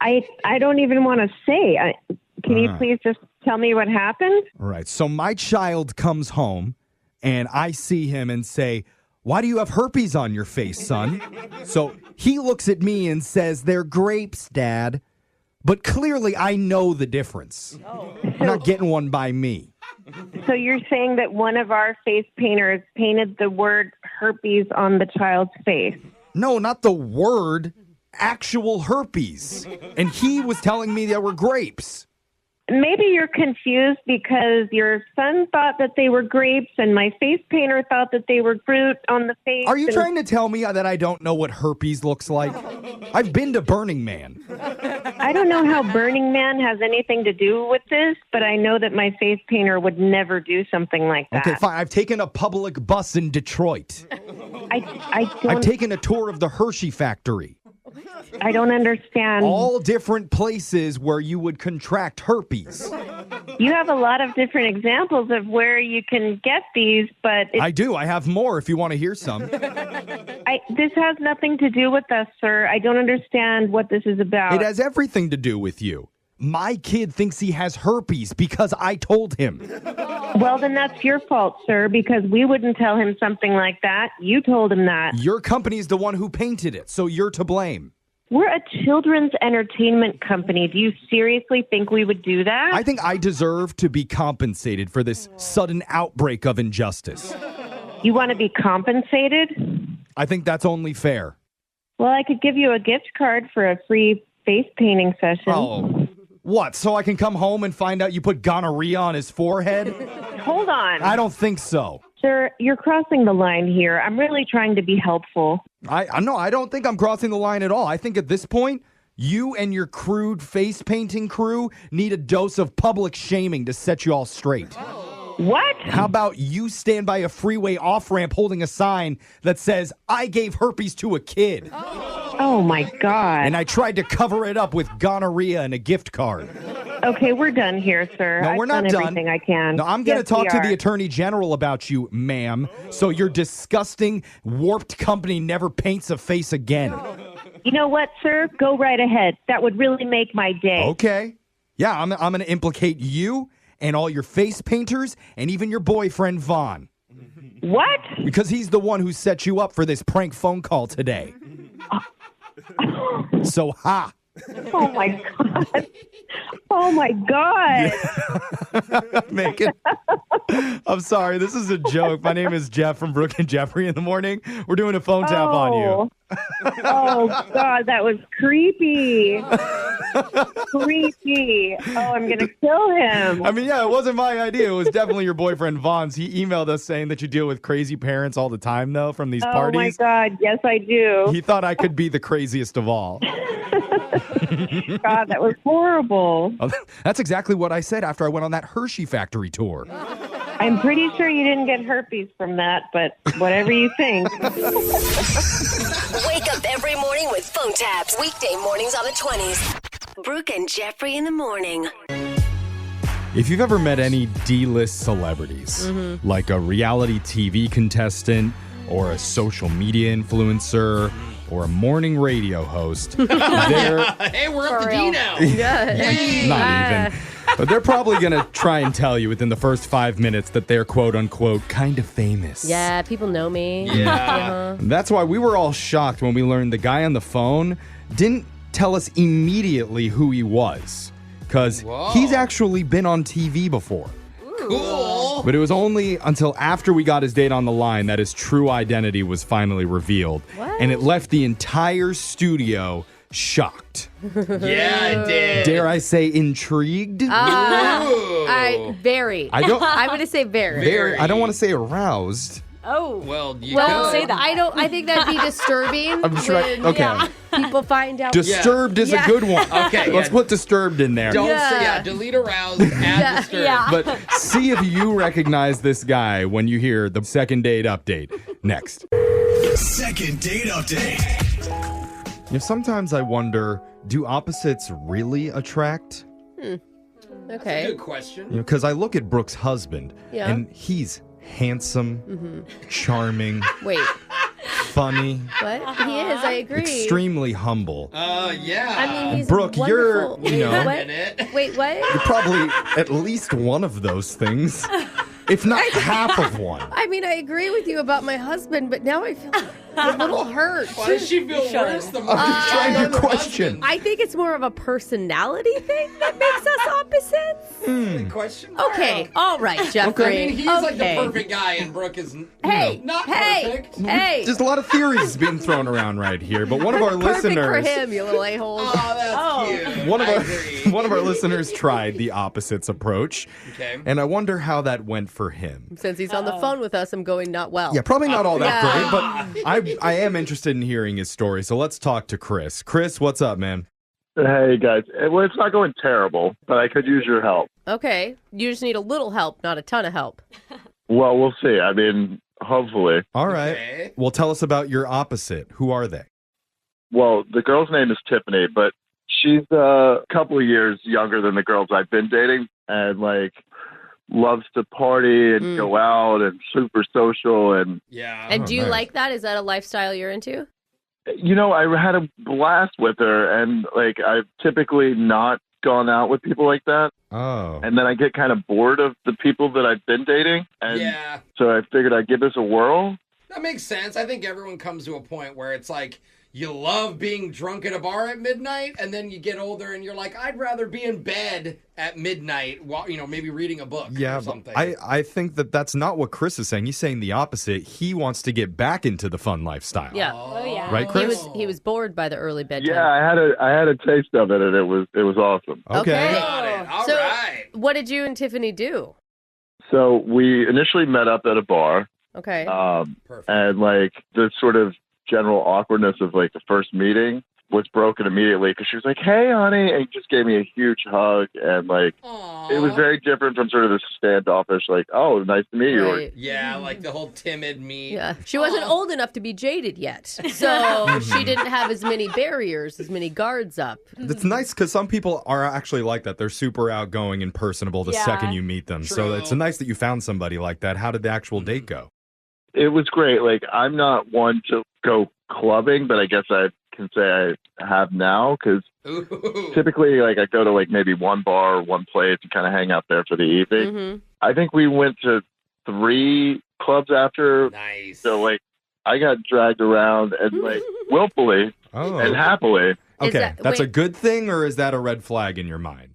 Speaker 12: I don't even want to say. Can you please just tell me what happened?
Speaker 4: All right, so my child comes home, and I see him and say, "Why do you have herpes on your face, son?" So he looks at me and says, "They're grapes, Dad." But clearly I know the difference. I'm not getting one by me.
Speaker 12: So you're saying that one of our face painters painted the word herpes on the child's face?
Speaker 4: No, not the word, actual herpes. And he was telling me they were grapes.
Speaker 12: Maybe you're confused because your son thought that they were grapes and my face painter thought that they were fruit on the face.
Speaker 4: Are you trying to tell me that I don't know what herpes looks like? I've been to Burning Man.
Speaker 12: I don't know how Burning Man has anything to do with this, but I know that my face painter would never do something like that.
Speaker 4: Okay, fine. I've taken a public bus in Detroit. I've taken a tour of the Hershey factory.
Speaker 12: I don't understand.
Speaker 4: All different places where you would contract herpes.
Speaker 12: You have a lot of different examples of where you can get these, but...
Speaker 4: I do. I have more if you want to hear some.
Speaker 12: This has nothing to do with us, sir. I don't understand what this is about.
Speaker 4: It has everything to do with you. My kid thinks he has herpes because I told him.
Speaker 12: Well, then that's your fault, sir, because we wouldn't tell him something like that. You told him that.
Speaker 4: Your company's the one who painted it, so you're to blame.
Speaker 12: We're a children's entertainment company. Do you seriously think we would do that?
Speaker 4: I think I deserve to be compensated for this sudden outbreak of injustice.
Speaker 12: You want to be compensated?
Speaker 4: I think that's only fair.
Speaker 12: Well, I could give you a gift card for a free face painting session.
Speaker 4: Oh, what? So I can come home and find out you put gonorrhea on his forehead?
Speaker 12: Hold on.
Speaker 4: I don't think so.
Speaker 12: Sir, you're crossing the line here. I'm really trying to be helpful.
Speaker 4: I don't think I'm crossing the line at all. I think at this point, you and your crude face painting crew need a dose of public shaming to set you all straight.
Speaker 12: What?
Speaker 4: How about you stand by a freeway off-ramp holding a sign that says, I gave herpes to a kid.
Speaker 12: Oh, my God.
Speaker 4: And I tried to cover it up with gonorrhea and a gift card.
Speaker 12: Okay, we're done here, sir.
Speaker 4: No, we're not
Speaker 12: I've done
Speaker 4: done.
Speaker 12: everything I can.
Speaker 4: No, I'm going to
Speaker 12: Yes,
Speaker 4: talk
Speaker 12: we
Speaker 4: to
Speaker 12: are.
Speaker 4: the Attorney General about you, ma'am. So your disgusting, warped company never paints a face again.
Speaker 12: You know what, sir? Go right ahead. That would really make my day.
Speaker 4: Okay. Yeah, I'm going to implicate you and all your face painters and even your boyfriend, Vaughn.
Speaker 12: What?
Speaker 4: Because he's the one who set you up for this prank phone call today. So, ha.
Speaker 12: Oh, my God. Oh, my God.
Speaker 4: Make it. I'm sorry. This is a joke. My name is Jeff from Brooke and Jeffry in the morning. We're doing a phone tap on you.
Speaker 12: Oh, God, that was creepy. Creepy. Oh, I'm going to kill him.
Speaker 4: I mean, yeah, it wasn't my idea. It was definitely your boyfriend, Vaughn's. He emailed us saying that you deal with crazy parents all the time, though, from these parties.
Speaker 12: Oh, my God. Yes, I do.
Speaker 4: He thought I could be the craziest of all.
Speaker 12: God, that was horrible.
Speaker 4: Oh, that's exactly what I said after I went on that Hershey factory tour.
Speaker 12: I'm pretty sure you didn't get herpes from that, but whatever you think.
Speaker 6: Wake up every morning with phone taps. Weekday mornings on the 20s. Brooke and Jeffrey in the morning.
Speaker 4: If you've ever met any D-list celebrities, like a reality TV contestant or a social media influencer or a morning radio host, they're
Speaker 2: Hey, we're up to D now.
Speaker 1: Yeah.
Speaker 4: not even. But they're probably going to try and tell you within the first 5 minutes that they're quote unquote kind of famous.
Speaker 1: Yeah, people know me.
Speaker 2: Yeah.
Speaker 1: Uh-huh.
Speaker 4: That's why we were all shocked when we learned the guy on the phone didn't tell us immediately who he was. Because he's actually been on TV before.
Speaker 2: Cool.
Speaker 4: But it was only until after we got his date on the line that his true identity was finally revealed.
Speaker 1: What?
Speaker 4: And it left the entire studio shocked.
Speaker 2: Yeah, it did.
Speaker 4: Dare I say intrigued?
Speaker 1: I'm going to say very.
Speaker 4: I don't want to say aroused.
Speaker 3: Oh.
Speaker 2: Well, you
Speaker 1: Well,
Speaker 2: could.
Speaker 1: say that. I think that'd be disturbing.
Speaker 4: I'm trying.
Speaker 1: when,
Speaker 4: Okay.
Speaker 1: people find out.
Speaker 4: Disturbed is a good one.
Speaker 2: Okay,
Speaker 4: Let's
Speaker 2: yeah.
Speaker 4: put disturbed in there.
Speaker 2: Don't say, delete aroused, add disturbed.
Speaker 4: But see if you recognize this guy when you hear the second date update. Next.
Speaker 15: Second date update.
Speaker 4: You know, sometimes I wonder, do opposites really attract?
Speaker 1: Okay.
Speaker 2: Good question.
Speaker 4: You know, because I look at Brooke's husband,
Speaker 1: Yeah.
Speaker 4: and he's handsome, charming,
Speaker 1: Wait.
Speaker 4: funny,
Speaker 1: What? He is. I agree.
Speaker 4: extremely humble.
Speaker 2: Yeah.
Speaker 1: I mean, he's
Speaker 4: Brooke, you're,
Speaker 1: wonderful.
Speaker 4: you know,
Speaker 1: What? Wait, what?
Speaker 4: you're probably at least one of those things, if not half of one.
Speaker 1: I mean, I agree with you about my husband, but now I feel a little hurt.
Speaker 2: Why does she feel worse the more
Speaker 4: I'm just
Speaker 2: you
Speaker 4: trying
Speaker 2: talk
Speaker 4: to
Speaker 2: about her
Speaker 4: question.
Speaker 1: I think it's more of a personality thing that makes us opposites.
Speaker 2: husband? Question mark.
Speaker 1: Okay, all right, Jeffrey.
Speaker 2: I mean, he's like the
Speaker 1: Okay.
Speaker 2: perfect guy, and Brooke is
Speaker 1: Hey,
Speaker 2: not
Speaker 1: hey,
Speaker 2: perfect.
Speaker 1: hey.
Speaker 4: Just a lot of theories being thrown around right here, but one of our
Speaker 1: Perfect
Speaker 4: listeners,
Speaker 1: for him, you little a-hole.
Speaker 2: Oh, that's cute.
Speaker 4: one of
Speaker 2: I
Speaker 4: our
Speaker 2: agree.
Speaker 4: one of our listeners tried the opposites approach,
Speaker 2: Okay.
Speaker 4: and I wonder how that went for him.
Speaker 1: Since he's on the phone with us, I'm going not well.
Speaker 4: Yeah, probably not all that
Speaker 1: Yeah.
Speaker 4: great, but I am interested in hearing his story. So let's talk to Chris. Chris, what's up, man?
Speaker 16: Hey, guys. Well, it's not going terrible, but I could use your help.
Speaker 1: Okay, you just need a little help, not a ton of help.
Speaker 16: Well, we'll see. I mean, hopefully.
Speaker 4: All right.
Speaker 2: Okay.
Speaker 4: Well, tell us about your opposite. Who are they?
Speaker 16: Well, the girl's name is Tiffany, but she's a couple of years younger than the girls I've been dating, and like loves to party and go out and super social. And
Speaker 2: Yeah.
Speaker 1: And do you like that? Is that a lifestyle you're into?
Speaker 16: you know, I had a blast with her, and like I've typically not gone out with people like that.
Speaker 4: Oh.
Speaker 16: And then I get kind of bored of the people that I've been dating, and
Speaker 2: Yeah.
Speaker 16: so I figured I'd give this a whirl.
Speaker 2: That makes sense. I think everyone comes to a point where it's like you love being drunk at a bar at midnight, and then you get older and you're like, I'd rather be in bed at midnight while, maybe reading a book or something.
Speaker 4: I think that's not what Chris is saying. He's saying the opposite. He wants to get back into the fun lifestyle.
Speaker 1: Yeah.
Speaker 3: Oh, yeah.
Speaker 4: Right, Chris?
Speaker 1: He was bored by the early bedtime.
Speaker 16: Yeah, I had a taste of it, and it was awesome.
Speaker 4: Okay.
Speaker 2: Got it. All right.
Speaker 1: What did you and Tiffany do?
Speaker 16: So we initially met up at a bar,
Speaker 1: Okay.
Speaker 16: and like the sort of general awkwardness of like the first meeting was broken immediately because she was like, "Hey, honey," and just gave me a huge hug, and like it was very different from sort of the standoffish, like, "Oh, nice to meet you."
Speaker 1: Right.
Speaker 2: Yeah, like the whole timid meet.
Speaker 1: Yeah. She wasn't old enough to be jaded yet. So she didn't have as many barriers, as many guards up.
Speaker 4: It's nice because some people are actually like that. They're super outgoing and personable the second you meet them. So it's nice that you found somebody like that. How did the actual date go?
Speaker 16: It was great. Like, I'm not one to go clubbing, but I guess I can say I have now because typically, like, I go to like maybe one bar or one place and kind of hang out there for the evening.
Speaker 1: Mm-hmm.
Speaker 16: I think we went to 3 clubs after.
Speaker 2: Nice.
Speaker 16: So like, I got dragged around and like willfully and happily.
Speaker 4: Okay, that's a good thing, or is that a red flag in your mind?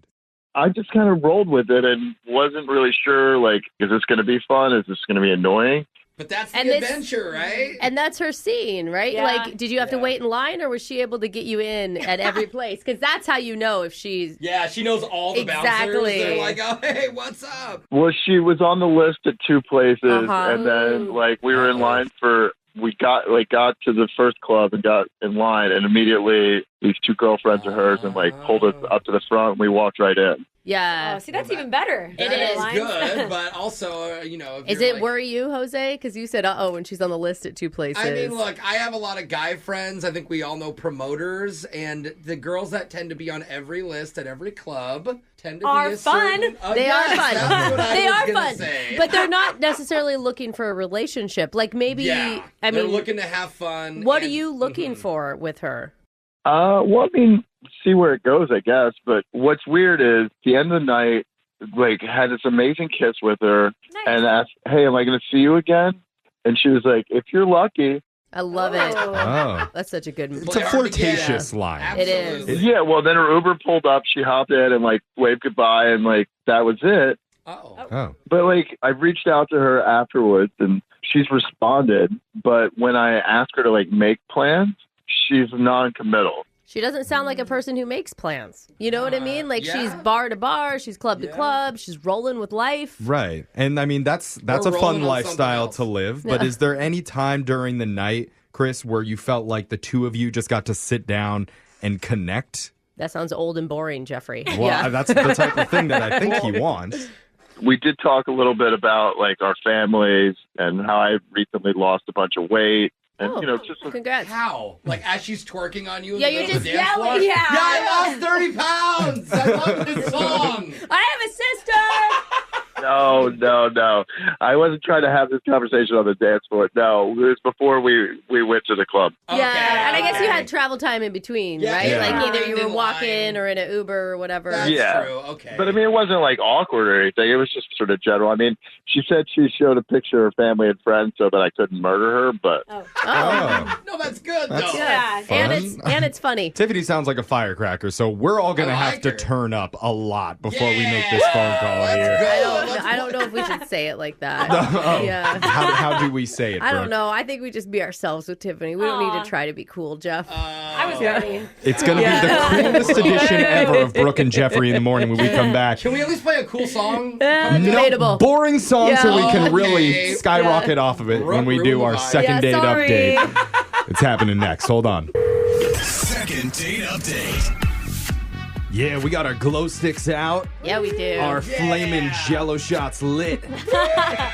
Speaker 16: I just kind of rolled with it and wasn't really sure, like, is this going to be fun? Is this going to be annoying?
Speaker 2: But that's the
Speaker 1: And this-
Speaker 2: adventure, right?
Speaker 1: And that's her scene, right?
Speaker 3: Yeah.
Speaker 1: Like, did you have to wait in line, or was she able to get you in at every place? Because that's how you know if she's...
Speaker 2: Yeah, she knows all the bouncers.
Speaker 1: Exactly.
Speaker 2: They're like, oh, hey, what's up?
Speaker 16: Well, she was on the list at 2 places,
Speaker 1: Uh-huh.
Speaker 16: and then like we were in line for. We got to the first club and got in line, and immediately these 2 girlfriends of hers and like pulled us up to the front, and we walked right in.
Speaker 1: Yeah.
Speaker 3: Oh, see, that's even better.
Speaker 2: That is good, but also, if
Speaker 1: Is
Speaker 2: you're
Speaker 1: it
Speaker 2: like,
Speaker 1: worry you, Jose? Because you said, uh-oh, when she's on the list at 2 places.
Speaker 2: I mean, look, I have a lot of guy friends. I think we all know promoters, and the girls that tend to be on every list at every club tend to
Speaker 3: Are
Speaker 2: be a
Speaker 3: fun.
Speaker 2: certain...
Speaker 1: They
Speaker 2: yes,
Speaker 1: are fun.
Speaker 2: That's what I
Speaker 1: They
Speaker 2: was
Speaker 1: are
Speaker 2: gonna
Speaker 1: fun.
Speaker 2: say.
Speaker 1: But they're not necessarily looking for a relationship. Like, maybe,
Speaker 2: yeah,
Speaker 1: I
Speaker 2: they're
Speaker 1: mean,
Speaker 2: looking to have fun.
Speaker 1: what are you looking for with her?
Speaker 16: Well, I mean, see where it goes, I guess. But what's weird is the end of the night, like, had this amazing kiss with her, and asked, "Hey, am I going to see you again?" And she was like, "If you're lucky."
Speaker 1: I love it.
Speaker 4: Oh.
Speaker 1: That's such a good movie.
Speaker 4: It's a flirtatious line.
Speaker 1: It is.
Speaker 16: Yeah. Well, then her Uber pulled up. She hopped in and like waved goodbye, and like that was it.
Speaker 4: Oh.
Speaker 16: But like, I reached out to her afterwards, and she's responded. But when I asked her to like make plans, she's non-committal.
Speaker 1: She doesn't sound like a person who makes plans. You know what I mean? Like, she's bar to bar, she's club to club, she's rolling with life.
Speaker 4: Right. And I mean, that's a
Speaker 2: rolling
Speaker 4: fun
Speaker 2: on
Speaker 4: lifestyle to live. But is there any time during the night, Chris, where you felt like the 2 of you just got to sit down and connect?
Speaker 1: That sounds old and boring, Jeffrey.
Speaker 4: Well, that's the type of thing that I think he wants.
Speaker 16: We did talk a little bit about like our families and how I recently lost a bunch of weight. And, just
Speaker 1: congrats.
Speaker 2: How? Like, as she's twerking on you?
Speaker 1: Yeah,
Speaker 2: in the
Speaker 1: you're
Speaker 2: middle of
Speaker 1: just
Speaker 2: the dance
Speaker 1: yelling.
Speaker 2: floor?
Speaker 1: Yeah.
Speaker 2: I lost 30 pounds. I love this song.
Speaker 1: I have a sister.
Speaker 16: No. I wasn't trying to have this conversation on the dance floor. No, it was before we went to the club.
Speaker 1: Yeah, and I guess you had travel time in between, right?
Speaker 16: Yeah.
Speaker 1: Like either you were
Speaker 2: In
Speaker 1: walking or in an Uber or whatever.
Speaker 2: True. Okay.
Speaker 16: But I mean, it wasn't like awkward or anything. It was just sort of general. I mean, she said she showed a picture of her family and friends so that I couldn't murder her, but...
Speaker 4: Oh.
Speaker 2: No, that's good,
Speaker 4: That's
Speaker 2: though.
Speaker 1: Yeah, and it's funny.
Speaker 4: Tiffany sounds like a firecracker, so we're all going to have to turn up a lot before we make this phone call here.
Speaker 1: I don't know if we should say it like that.
Speaker 4: Oh.
Speaker 1: Yeah.
Speaker 4: How do we say it,
Speaker 1: I don't
Speaker 4: Brooke?
Speaker 1: know. I think we just be ourselves with Tiffany. We don't need to try to be cool, Jeff.
Speaker 3: I was ready.
Speaker 4: It's going to be the coolest edition ever of Brooke and Jeffrey in the morning when we come back.
Speaker 2: Can we at least play a cool song?
Speaker 4: No, boring song so we can really
Speaker 2: Okay.
Speaker 4: skyrocket off of it when we do our second date update. It's happening next. Hold on.
Speaker 15: Second date update.
Speaker 4: Yeah, we got our glow sticks out.
Speaker 1: Yeah, we do.
Speaker 4: Our flaming Jello shots lit.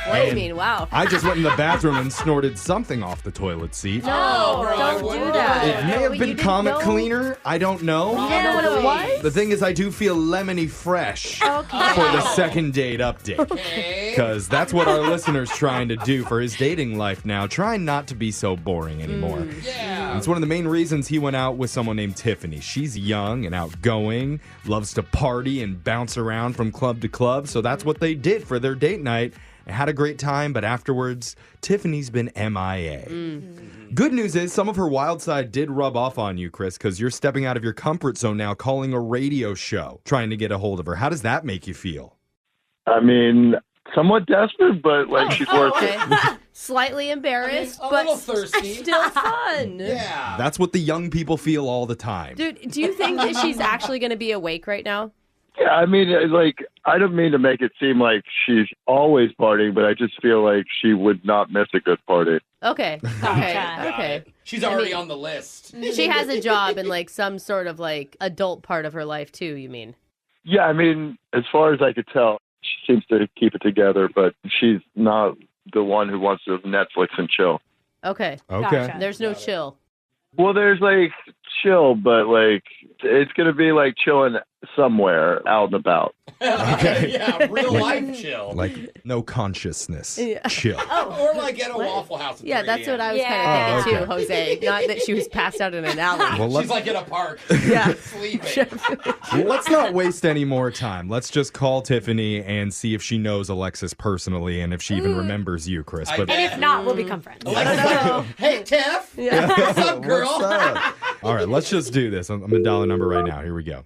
Speaker 1: Flaming, wow.
Speaker 4: I just went in the bathroom and snorted something off the toilet seat.
Speaker 1: No, don't do that.
Speaker 4: It may have been Comet Cleaner. I don't know.
Speaker 1: You didn't know what it was?
Speaker 4: The thing is, I do feel lemony fresh for the second date update. Because that's what our listener's trying to do for his dating life now. Trying not to be so boring anymore. And it's one of the main reasons he went out with someone named Tiffany. She's young and outgoing, loves to party and bounce around from club to club. So that's what they did for their date night. And had a great time, but afterwards, Tiffany's been MIA. Good news is some of her wild side did rub off on you, Chris, because you're stepping out of your comfort zone now, calling a radio show, trying to get a hold of her. How does that make you feel?
Speaker 16: I mean, somewhat desperate, but like she's worth
Speaker 1: Okay.
Speaker 16: it.
Speaker 1: Slightly embarrassed,
Speaker 2: a
Speaker 1: but
Speaker 2: little thirsty.
Speaker 1: still fun.
Speaker 2: Yeah.
Speaker 4: That's what the young people feel all the time.
Speaker 1: Dude, do you think that she's actually going to be awake right now?
Speaker 16: Yeah, I mean, like, I don't mean to make it seem like she's always partying, but I just feel like she would not miss a good party.
Speaker 1: Okay. Okay.
Speaker 2: She's already on the list.
Speaker 1: She has a job in like some sort of like adult part of her life too, you mean?
Speaker 16: Yeah, I mean, as far as I could tell, she seems to keep it together, but she's not the one who wants to Netflix and chill.
Speaker 1: Okay.
Speaker 4: Okay.
Speaker 1: There's no chill.
Speaker 16: Well, there's like chill, but like it's going to be like chilling somewhere out and about.
Speaker 4: Okay.
Speaker 2: Yeah, real life chill.
Speaker 4: Like no consciousness.
Speaker 1: Yeah.
Speaker 4: Chill.
Speaker 2: Or like at a Waffle House. At
Speaker 1: Yeah,
Speaker 2: 3
Speaker 1: that's what
Speaker 2: a.m.
Speaker 1: I was kind of thinking too, Jose. Not that she was passed out in an alley.
Speaker 4: Well,
Speaker 2: She's like in a park.
Speaker 1: Yeah.
Speaker 2: Sleeping.
Speaker 4: Well, let's not waste any more time. Let's just call Tiffany and see if she knows Alexis personally and if she even remembers you, Chris.
Speaker 2: I
Speaker 4: But
Speaker 2: bet.
Speaker 3: And if not, we'll become friends.
Speaker 2: Alexa's like, hey, Tiff.
Speaker 1: Yeah.
Speaker 2: What's up, girl?
Speaker 4: What's up? All right, let's just do this. I'm going to dial a number right now. Here we go.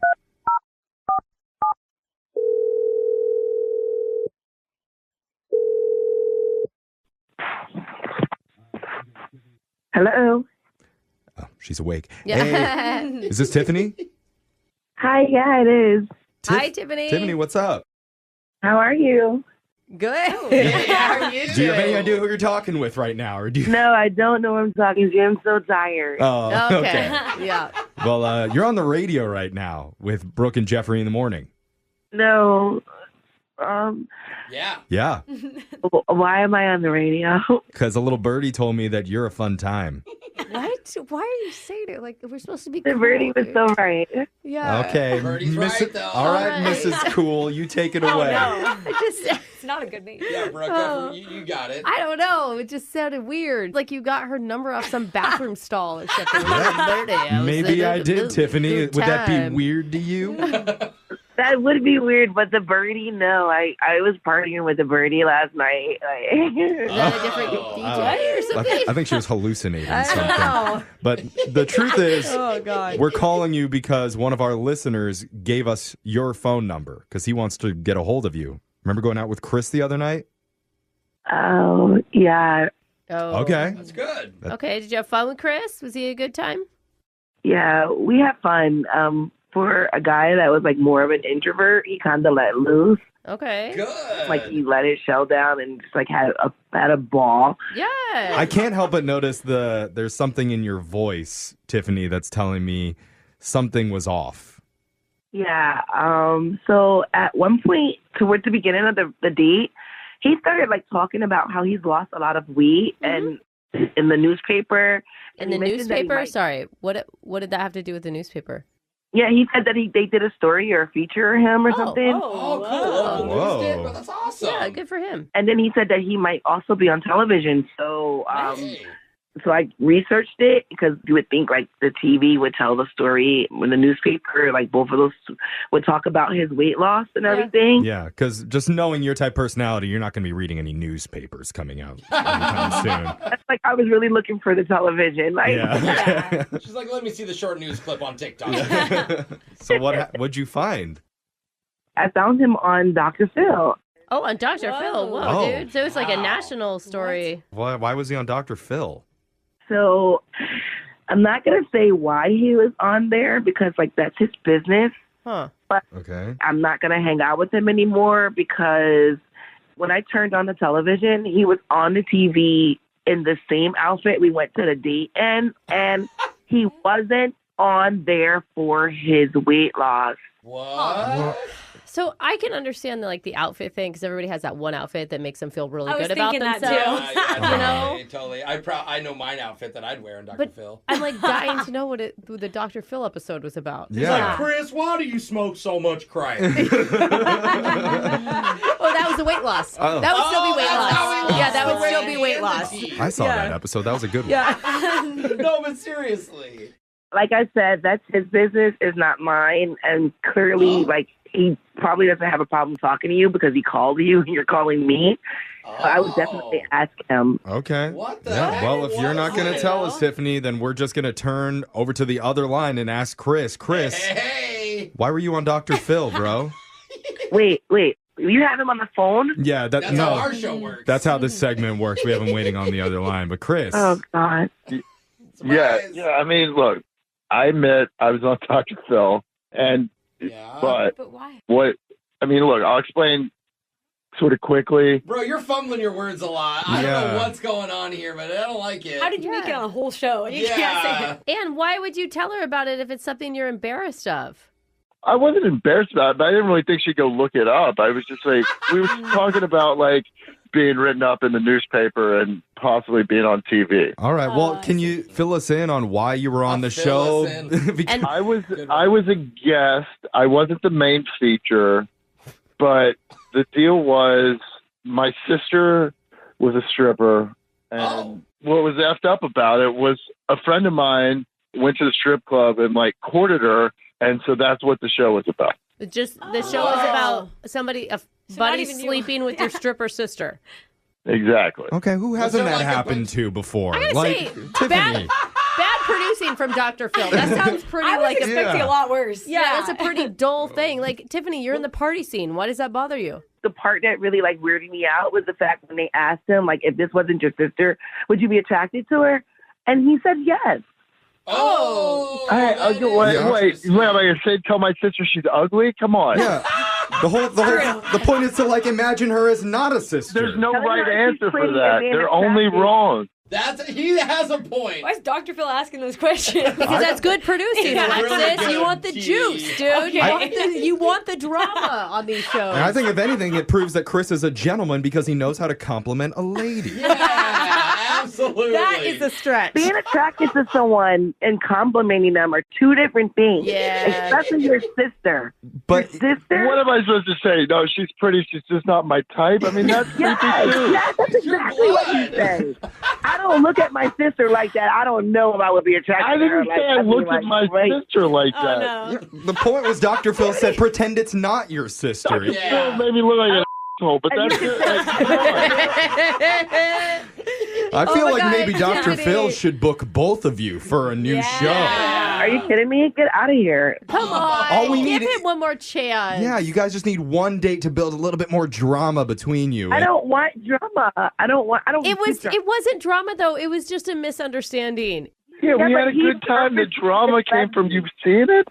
Speaker 12: Hello.
Speaker 4: Oh, she's awake.
Speaker 1: Yeah.
Speaker 4: Hey, is this Tiffany?
Speaker 12: Hi, yeah, it is.
Speaker 1: Hi, Tiffany.
Speaker 4: Tiffany, what's up?
Speaker 12: How are you?
Speaker 1: Good.
Speaker 2: How are you?
Speaker 4: Do you have any idea who you're talking with right now? Or do you...
Speaker 12: No, I don't know what I'm talking to. I'm so tired.
Speaker 4: Oh,
Speaker 1: Okay.
Speaker 4: okay.
Speaker 1: Yeah.
Speaker 4: Well, you're on the radio right now with Brooke and Jeffrey in the morning.
Speaker 12: No.
Speaker 2: Yeah.
Speaker 4: Yeah,
Speaker 12: Why am I on the radio?
Speaker 4: because a little birdie told me that you're a fun time.
Speaker 1: What? Why are you saying it? Like, we're supposed to be
Speaker 12: The
Speaker 1: cool,
Speaker 12: birdie was
Speaker 1: dude.
Speaker 12: so right.
Speaker 1: Yeah.
Speaker 4: Okay,
Speaker 2: Birdie's right, though.
Speaker 4: All right,
Speaker 1: All right.
Speaker 4: Mrs. Cool, you take it away.
Speaker 3: It's not a good name.
Speaker 2: Yeah, Brooke,
Speaker 1: Oh.
Speaker 2: you got it.
Speaker 1: I don't know. It just sounded weird. Like you got her number off some bathroom stall or something. I was
Speaker 4: Maybe
Speaker 1: like,
Speaker 4: I did, Tiffany.
Speaker 1: good
Speaker 4: Would that be
Speaker 1: time.
Speaker 4: weird to you?
Speaker 12: That would be weird, but the birdie, no. I was partying with the birdie last night.
Speaker 1: Is that a different DJ or something?
Speaker 4: I think she was hallucinating
Speaker 1: I
Speaker 4: something.
Speaker 1: don't know.
Speaker 4: But the truth is,
Speaker 1: Oh, God.
Speaker 4: we're calling you because one of our listeners gave us your phone number because he wants to get a hold of you. Remember going out with Chris the other night?
Speaker 12: Oh, yeah.
Speaker 1: Oh.
Speaker 4: Okay.
Speaker 2: That's good.
Speaker 1: Okay. Did you have fun with Chris? Was he a good time?
Speaker 12: Yeah, we had fun. For a guy that was like more of an introvert, he kind of let loose.
Speaker 1: Okay.
Speaker 2: Good.
Speaker 12: Like he let his shell down and just like had a ball.
Speaker 1: Yeah.
Speaker 4: I can't help but notice there's something in your voice, Tiffany, that's telling me something was off.
Speaker 12: Yeah. So at one point, towards the beginning of the date, he started like talking about how he's lost a lot of weight and in the newspaper.
Speaker 1: In
Speaker 12: And
Speaker 1: the
Speaker 12: he mentioned that he
Speaker 1: newspaper?
Speaker 12: might-
Speaker 1: Sorry. What did that have to do with the newspaper?
Speaker 12: Yeah, he said that they did a story or a feature of him or something.
Speaker 2: Oh, cool.
Speaker 4: Whoa.
Speaker 2: Well, that's awesome.
Speaker 1: Yeah, good for him.
Speaker 12: And then he said that he might also be on television. So
Speaker 2: Hey.
Speaker 12: so I researched it because you would think like the TV would tell the story when the newspaper, like both of those would talk about his weight loss and everything.
Speaker 4: Yeah, because just knowing your type personality, you're not going to be reading any newspapers coming out anytime soon.
Speaker 12: That's like I was really looking for the television. Like,
Speaker 4: Yeah.
Speaker 2: She's like, let me see the short news clip on TikTok.
Speaker 4: So what'd you find?
Speaker 12: I found him on Dr. Phil.
Speaker 1: Oh, on Dr. Phil. Whoa,
Speaker 4: Oh.
Speaker 1: dude. So it's like a national story.
Speaker 4: Why was he on Dr. Phil?
Speaker 12: So I'm not going to say why he was on there because like that's his business.
Speaker 1: Huh.
Speaker 12: But
Speaker 4: Okay.
Speaker 12: I'm not going to hang out with him anymore because when I turned on the television, he was on the TV in the same outfit we went to the date in, and he wasn't on there for his weight loss.
Speaker 2: What?
Speaker 1: So I can understand the outfit thing because everybody has that one outfit that makes them feel really
Speaker 3: I was
Speaker 1: good about
Speaker 3: thinking that,
Speaker 1: themselves.
Speaker 3: too.
Speaker 1: You know?
Speaker 2: Totally. I know mine outfit that I'd wear in Dr.
Speaker 1: But
Speaker 2: Phil.
Speaker 1: I'm like dying to know what the Dr. Phil episode was about.
Speaker 2: He's like, Chris, why do you smoke so much crack?
Speaker 1: Oh, that was the weight loss.
Speaker 4: Oh.
Speaker 1: That would still be weight
Speaker 2: that's
Speaker 1: loss.
Speaker 2: how he lost
Speaker 1: Yeah, that
Speaker 2: the
Speaker 1: would still
Speaker 2: weight
Speaker 1: be weight
Speaker 2: and
Speaker 1: loss.
Speaker 2: the teeth.
Speaker 4: I saw that episode. That was a good one.
Speaker 1: Yeah.
Speaker 2: No, but seriously.
Speaker 12: Like I said, that's his business, is not mine. And clearly, like,
Speaker 17: he probably doesn't have a problem talking to you because he called you and you're calling me. So I would definitely ask him.
Speaker 4: Okay.
Speaker 2: What the
Speaker 4: Yeah,
Speaker 2: heck?
Speaker 4: well, if you're not going to tell us, Tiffany, then we're just going to turn over to the other line and ask Chris. Chris,
Speaker 2: Hey.
Speaker 4: why were you on Dr. Phil, bro?
Speaker 17: Wait. You have him on the phone?
Speaker 4: Yeah,
Speaker 2: That's
Speaker 4: no,
Speaker 2: how our show works.
Speaker 4: that's how this segment works. We have him waiting on the other line. But Chris,
Speaker 17: Oh, God.
Speaker 16: Yeah. I mean, look, I admit I was on Dr. Phil, and but
Speaker 3: why?
Speaker 16: what? I mean, look, I'll explain sort of quickly.
Speaker 2: Bro, you're fumbling your words a lot. I don't
Speaker 4: Yeah.
Speaker 2: know what's going on here, but I don't like it.
Speaker 3: How did you make it on a whole show? And you can't say it.
Speaker 1: And why would you tell her about it if it's something you're embarrassed of?
Speaker 16: I wasn't embarrassed about it, but I didn't really think she'd go look it up. I was just like, we were talking about like being written up in the newspaper and possibly being on TV.
Speaker 4: all right. Well, can you fill us in on why you were on the show?
Speaker 2: fill us
Speaker 4: Because-
Speaker 16: I was a guest. I wasn't the main feature, but the deal was my sister was a stripper, and what was effed up about it was a friend of mine went to the strip club and like courted her, and so that's what the show was about.
Speaker 1: Just the show is about somebody, a
Speaker 3: not
Speaker 1: buddy
Speaker 3: even you.
Speaker 1: sleeping with your stripper sister.
Speaker 16: Exactly.
Speaker 4: okay, who hasn't
Speaker 2: there
Speaker 4: that
Speaker 2: like a
Speaker 4: happened to before?
Speaker 1: I gotta
Speaker 4: Like
Speaker 1: say,
Speaker 4: Tiffany.
Speaker 1: bad producing from Dr. Phil. That sounds pretty
Speaker 3: I was
Speaker 1: like
Speaker 3: expecting
Speaker 4: Yeah.
Speaker 3: a lot worse.
Speaker 1: yeah, that's a pretty dull thing. Like Tiffany, you're in the party scene. Why does that bother you?
Speaker 17: The part that really like weirded me out was the fact when they asked him, like, if this wasn't your sister, would you be attracted to her? And he said yes.
Speaker 2: Oh.
Speaker 16: Wait,
Speaker 4: Yeah.
Speaker 16: wait, am I going to tell my sister she's ugly? Come on.
Speaker 4: Yeah. The point is to like imagine her as not a sister.
Speaker 16: There's no
Speaker 17: Tell her
Speaker 16: right
Speaker 17: she's
Speaker 16: answer for
Speaker 17: pretty
Speaker 16: that.
Speaker 17: and being
Speaker 16: They're only
Speaker 17: attractive.
Speaker 16: wrong.
Speaker 2: He has a point.
Speaker 3: Why is Dr. Phil asking those questions?
Speaker 1: Because that's good producing,
Speaker 3: Yeah.
Speaker 1: Alexis.
Speaker 2: Really good
Speaker 1: you want the
Speaker 2: TV.
Speaker 1: juice, dude.
Speaker 3: Okay.
Speaker 1: You want the drama on these shows.
Speaker 4: And I think if anything, it proves that Chris is a gentleman because he knows how to compliment a lady.
Speaker 2: Yeah, absolutely.
Speaker 1: that is a stretch.
Speaker 17: Being attracted to someone and complimenting them are two different things.
Speaker 1: Yeah.
Speaker 17: Especially your sister.
Speaker 4: But
Speaker 17: Your sister?
Speaker 16: What am I supposed to say? No, she's pretty. She's just not my type. I mean, that's creepy too.
Speaker 17: Yes, that's exactly what you say. I don't look at my sister like that. I don't know if I would be attracted
Speaker 16: I
Speaker 17: to her.
Speaker 16: didn't say I looked at my sister like that.
Speaker 3: no.
Speaker 4: the point was Dr. Phil said, pretend it's not your sister.
Speaker 16: Dr. Phil made me look like an asshole, but that's it. Like, come on.
Speaker 4: I feel
Speaker 1: my
Speaker 4: like
Speaker 1: God,
Speaker 4: maybe Dr.
Speaker 1: Tiffany.
Speaker 4: Phil should book both of you for a new show.
Speaker 17: Are you kidding me? Get out of here.
Speaker 1: Come on.
Speaker 4: All we
Speaker 1: Give
Speaker 4: need-
Speaker 1: him one more chance.
Speaker 4: Yeah, you guys just need one date to build a little bit more drama between you.
Speaker 17: I don't want drama. I don't.
Speaker 1: It wasn't drama though. It was just a misunderstanding.
Speaker 16: Yeah, we
Speaker 17: but
Speaker 16: had a
Speaker 17: he
Speaker 16: good time. The
Speaker 17: purposely
Speaker 16: drama came from you seeing it.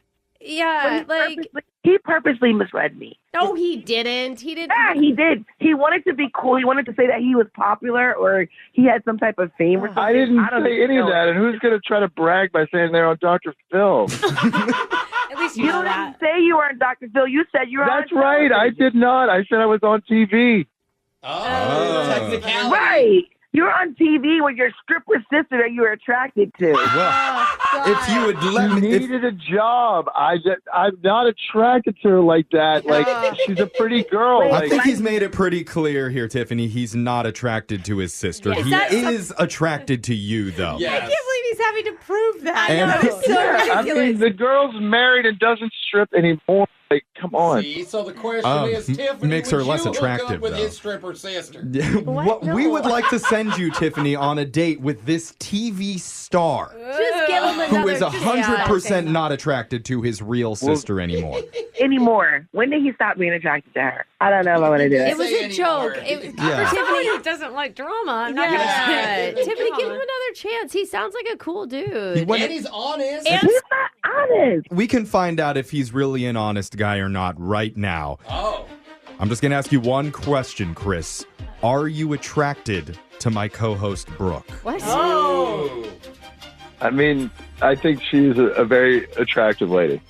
Speaker 1: Yeah, like
Speaker 17: he purposely misread me.
Speaker 1: no, he didn't. He didn't.
Speaker 17: Yeah, he did. He wanted to be cool. He wanted to say that he was popular or he had some type of fame or something.
Speaker 16: I didn't
Speaker 17: don't
Speaker 16: say any of
Speaker 17: know.
Speaker 16: that. And who's going to try to brag by saying they're on Dr. Phil?
Speaker 3: At least you
Speaker 17: You
Speaker 3: know
Speaker 17: didn't
Speaker 3: that.
Speaker 17: say you were on Dr. Phil. You said you were
Speaker 16: That's
Speaker 17: on
Speaker 16: right. I
Speaker 17: television.
Speaker 16: did not. I said I was on TV.
Speaker 2: Oh, technicality.
Speaker 17: Right. You're on TV with your stripper sister that you were attracted to.
Speaker 4: Well, if you would let
Speaker 16: She
Speaker 4: me. If,
Speaker 16: needed a job. I'm not attracted to her like that. Like, she's a pretty girl.
Speaker 4: I
Speaker 16: Like,
Speaker 4: think he's made it pretty clear here, Tiffany. He's not attracted to his sister.
Speaker 3: Yeah.
Speaker 4: He is attracted to you, though.
Speaker 2: Yes.
Speaker 3: I can't believe he's having to prove that.
Speaker 4: And-
Speaker 3: I know, it's so
Speaker 16: I
Speaker 3: ridiculous.
Speaker 16: mean, the girl's married and doesn't strip anymore. Like, come on.
Speaker 2: See, so the question is, Tiffany,
Speaker 4: makes her
Speaker 2: would
Speaker 4: less
Speaker 2: you hook
Speaker 4: attractive,
Speaker 2: up with
Speaker 4: though.
Speaker 2: his stripper sister?
Speaker 4: What we would like to send you, Tiffany, on a date with this TV star
Speaker 1: Just give him another
Speaker 4: who is
Speaker 1: chance.
Speaker 4: 100% not attracted to his real sister anymore.
Speaker 17: Anymore. When did he stop being attracted to her? I don't know if I want to do
Speaker 1: It
Speaker 17: it.
Speaker 1: was
Speaker 2: Say
Speaker 1: a joke.
Speaker 2: anymore.
Speaker 4: Yeah.
Speaker 3: For Tiffany who doesn't like drama, I'm not
Speaker 1: Yeah.
Speaker 3: gonna say
Speaker 1: Tiffany, give him another chance. He sounds like a cool dude.
Speaker 4: He went-
Speaker 2: And he's honest.
Speaker 1: And-
Speaker 17: He's not honest.
Speaker 4: We can find out if he's really an honest guy or not right now.
Speaker 2: Oh.
Speaker 4: I'm just going to ask you one question, Chris. Are you attracted to my co-host, Brooke?
Speaker 1: What?
Speaker 2: Oh.
Speaker 16: I mean, I think she's a very attractive lady.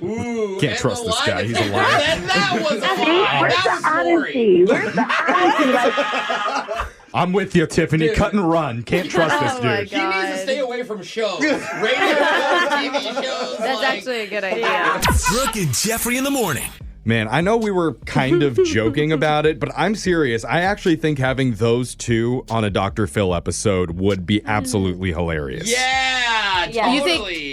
Speaker 2: Ooh,
Speaker 4: Can't
Speaker 2: and
Speaker 4: trust
Speaker 2: the
Speaker 4: this guy.
Speaker 2: line-
Speaker 4: He's a liar.
Speaker 2: That was a
Speaker 17: See,
Speaker 2: lie.
Speaker 17: where's
Speaker 2: That
Speaker 17: the
Speaker 2: was Corey.
Speaker 17: honesty? Where's the honesty? Like,
Speaker 4: I'm with you, Tiffany.
Speaker 2: Dude.
Speaker 4: Cut and run. Can't trust this
Speaker 1: Oh, my
Speaker 4: dude.
Speaker 2: He needs to
Speaker 1: God.
Speaker 2: stay away from shows. Radio shows, TV shows.
Speaker 1: That's
Speaker 2: like,
Speaker 1: actually a good idea.
Speaker 15: Brooke and Jeffrey in the morning.
Speaker 4: Man, I know we were kind of joking about it, but I'm serious. I actually think having those two on a Dr. Phil episode would be absolutely hilarious.
Speaker 2: Yeah, totally.
Speaker 1: You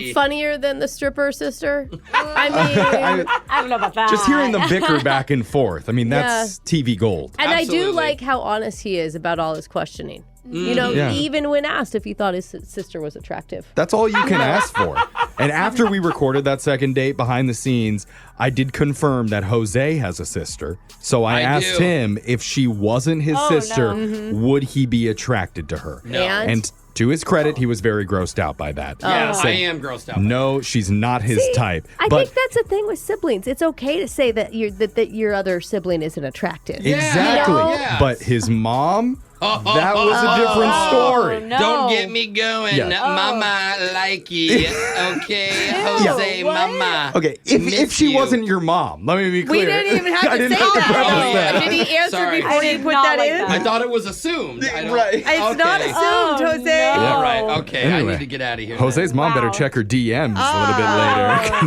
Speaker 1: think funnier than the stripper sister? I mean,
Speaker 3: I don't know about that.
Speaker 4: Just hearing them bicker back and forth. I mean, that's TV gold.
Speaker 1: And
Speaker 2: Absolutely.
Speaker 1: I do like how honest he is about all his questioning. You know,
Speaker 4: Yeah.
Speaker 1: even when asked if he thought his sister was attractive.
Speaker 4: That's all you can ask for. And after we recorded that second date behind the scenes, I did confirm that Jose has a sister. So I asked him if she wasn't his sister, would he be attracted to her?
Speaker 2: No.
Speaker 1: And?
Speaker 4: To his credit, he was very grossed out by that.
Speaker 2: Yeah,
Speaker 4: Said,
Speaker 2: I am grossed out.
Speaker 4: No, she's not his type.
Speaker 1: I
Speaker 4: but
Speaker 1: think that's the thing with siblings. It's okay to say that your other sibling isn't attractive.
Speaker 4: Exactly.
Speaker 1: You know?
Speaker 2: Yes.
Speaker 4: But his mom, that was a different story.
Speaker 3: No.
Speaker 2: Don't get me going.
Speaker 4: Yeah.
Speaker 2: Mama likey. Okay, Jose, mama.
Speaker 4: Okay, if
Speaker 2: Miss
Speaker 4: she
Speaker 2: you.
Speaker 4: wasn't your mom, let me be clear.
Speaker 1: We didn't even have
Speaker 4: I
Speaker 1: to
Speaker 4: didn't
Speaker 1: say
Speaker 4: have to
Speaker 1: that.
Speaker 4: preface that.
Speaker 1: Did he answer
Speaker 2: Sorry.
Speaker 1: before you put
Speaker 3: not
Speaker 1: that
Speaker 3: like
Speaker 1: in?
Speaker 3: that.
Speaker 2: I thought it was assumed. I don't-
Speaker 4: Right.
Speaker 1: It's not
Speaker 2: Okay.
Speaker 1: assumed, Jose.
Speaker 2: All right. Okay. I
Speaker 4: Anyway,
Speaker 2: need to get out of here.
Speaker 4: Jose's mom better check her DMs a little bit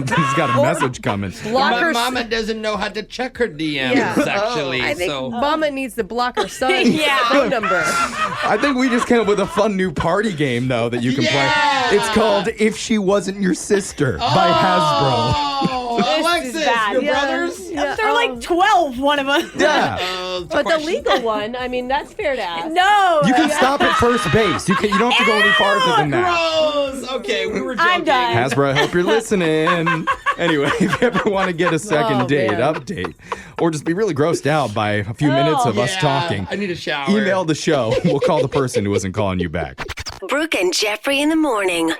Speaker 4: later. He's got a message coming.
Speaker 2: My mama doesn't know how to check her DMs, actually.
Speaker 1: I think
Speaker 2: so.
Speaker 1: Mama needs to block her son's phone number.
Speaker 4: I think we just came up with a fun new party game, though, that you can play. It's called If She Wasn't Your Sister by Hasbro.
Speaker 2: Oh, Alexis,
Speaker 3: bad.
Speaker 2: your
Speaker 3: Yeah.
Speaker 2: brothers?
Speaker 3: They're like 12, one of them.
Speaker 4: Yeah.
Speaker 1: But the legal one, I mean, that's fair to ask.
Speaker 3: No.
Speaker 4: You can stop at first base. You don't have to go any farther than that.
Speaker 2: Gross. Okay, we were joking.
Speaker 3: I'm done.
Speaker 4: Hasbro, I hope you're listening. Anyway, if you ever want to get a second date update or just be really grossed out by a few minutes of us talking,
Speaker 2: I need a shower.
Speaker 4: email the show. We'll call the person who isn't calling you back.
Speaker 6: Brooke and Jeffrey in the morning.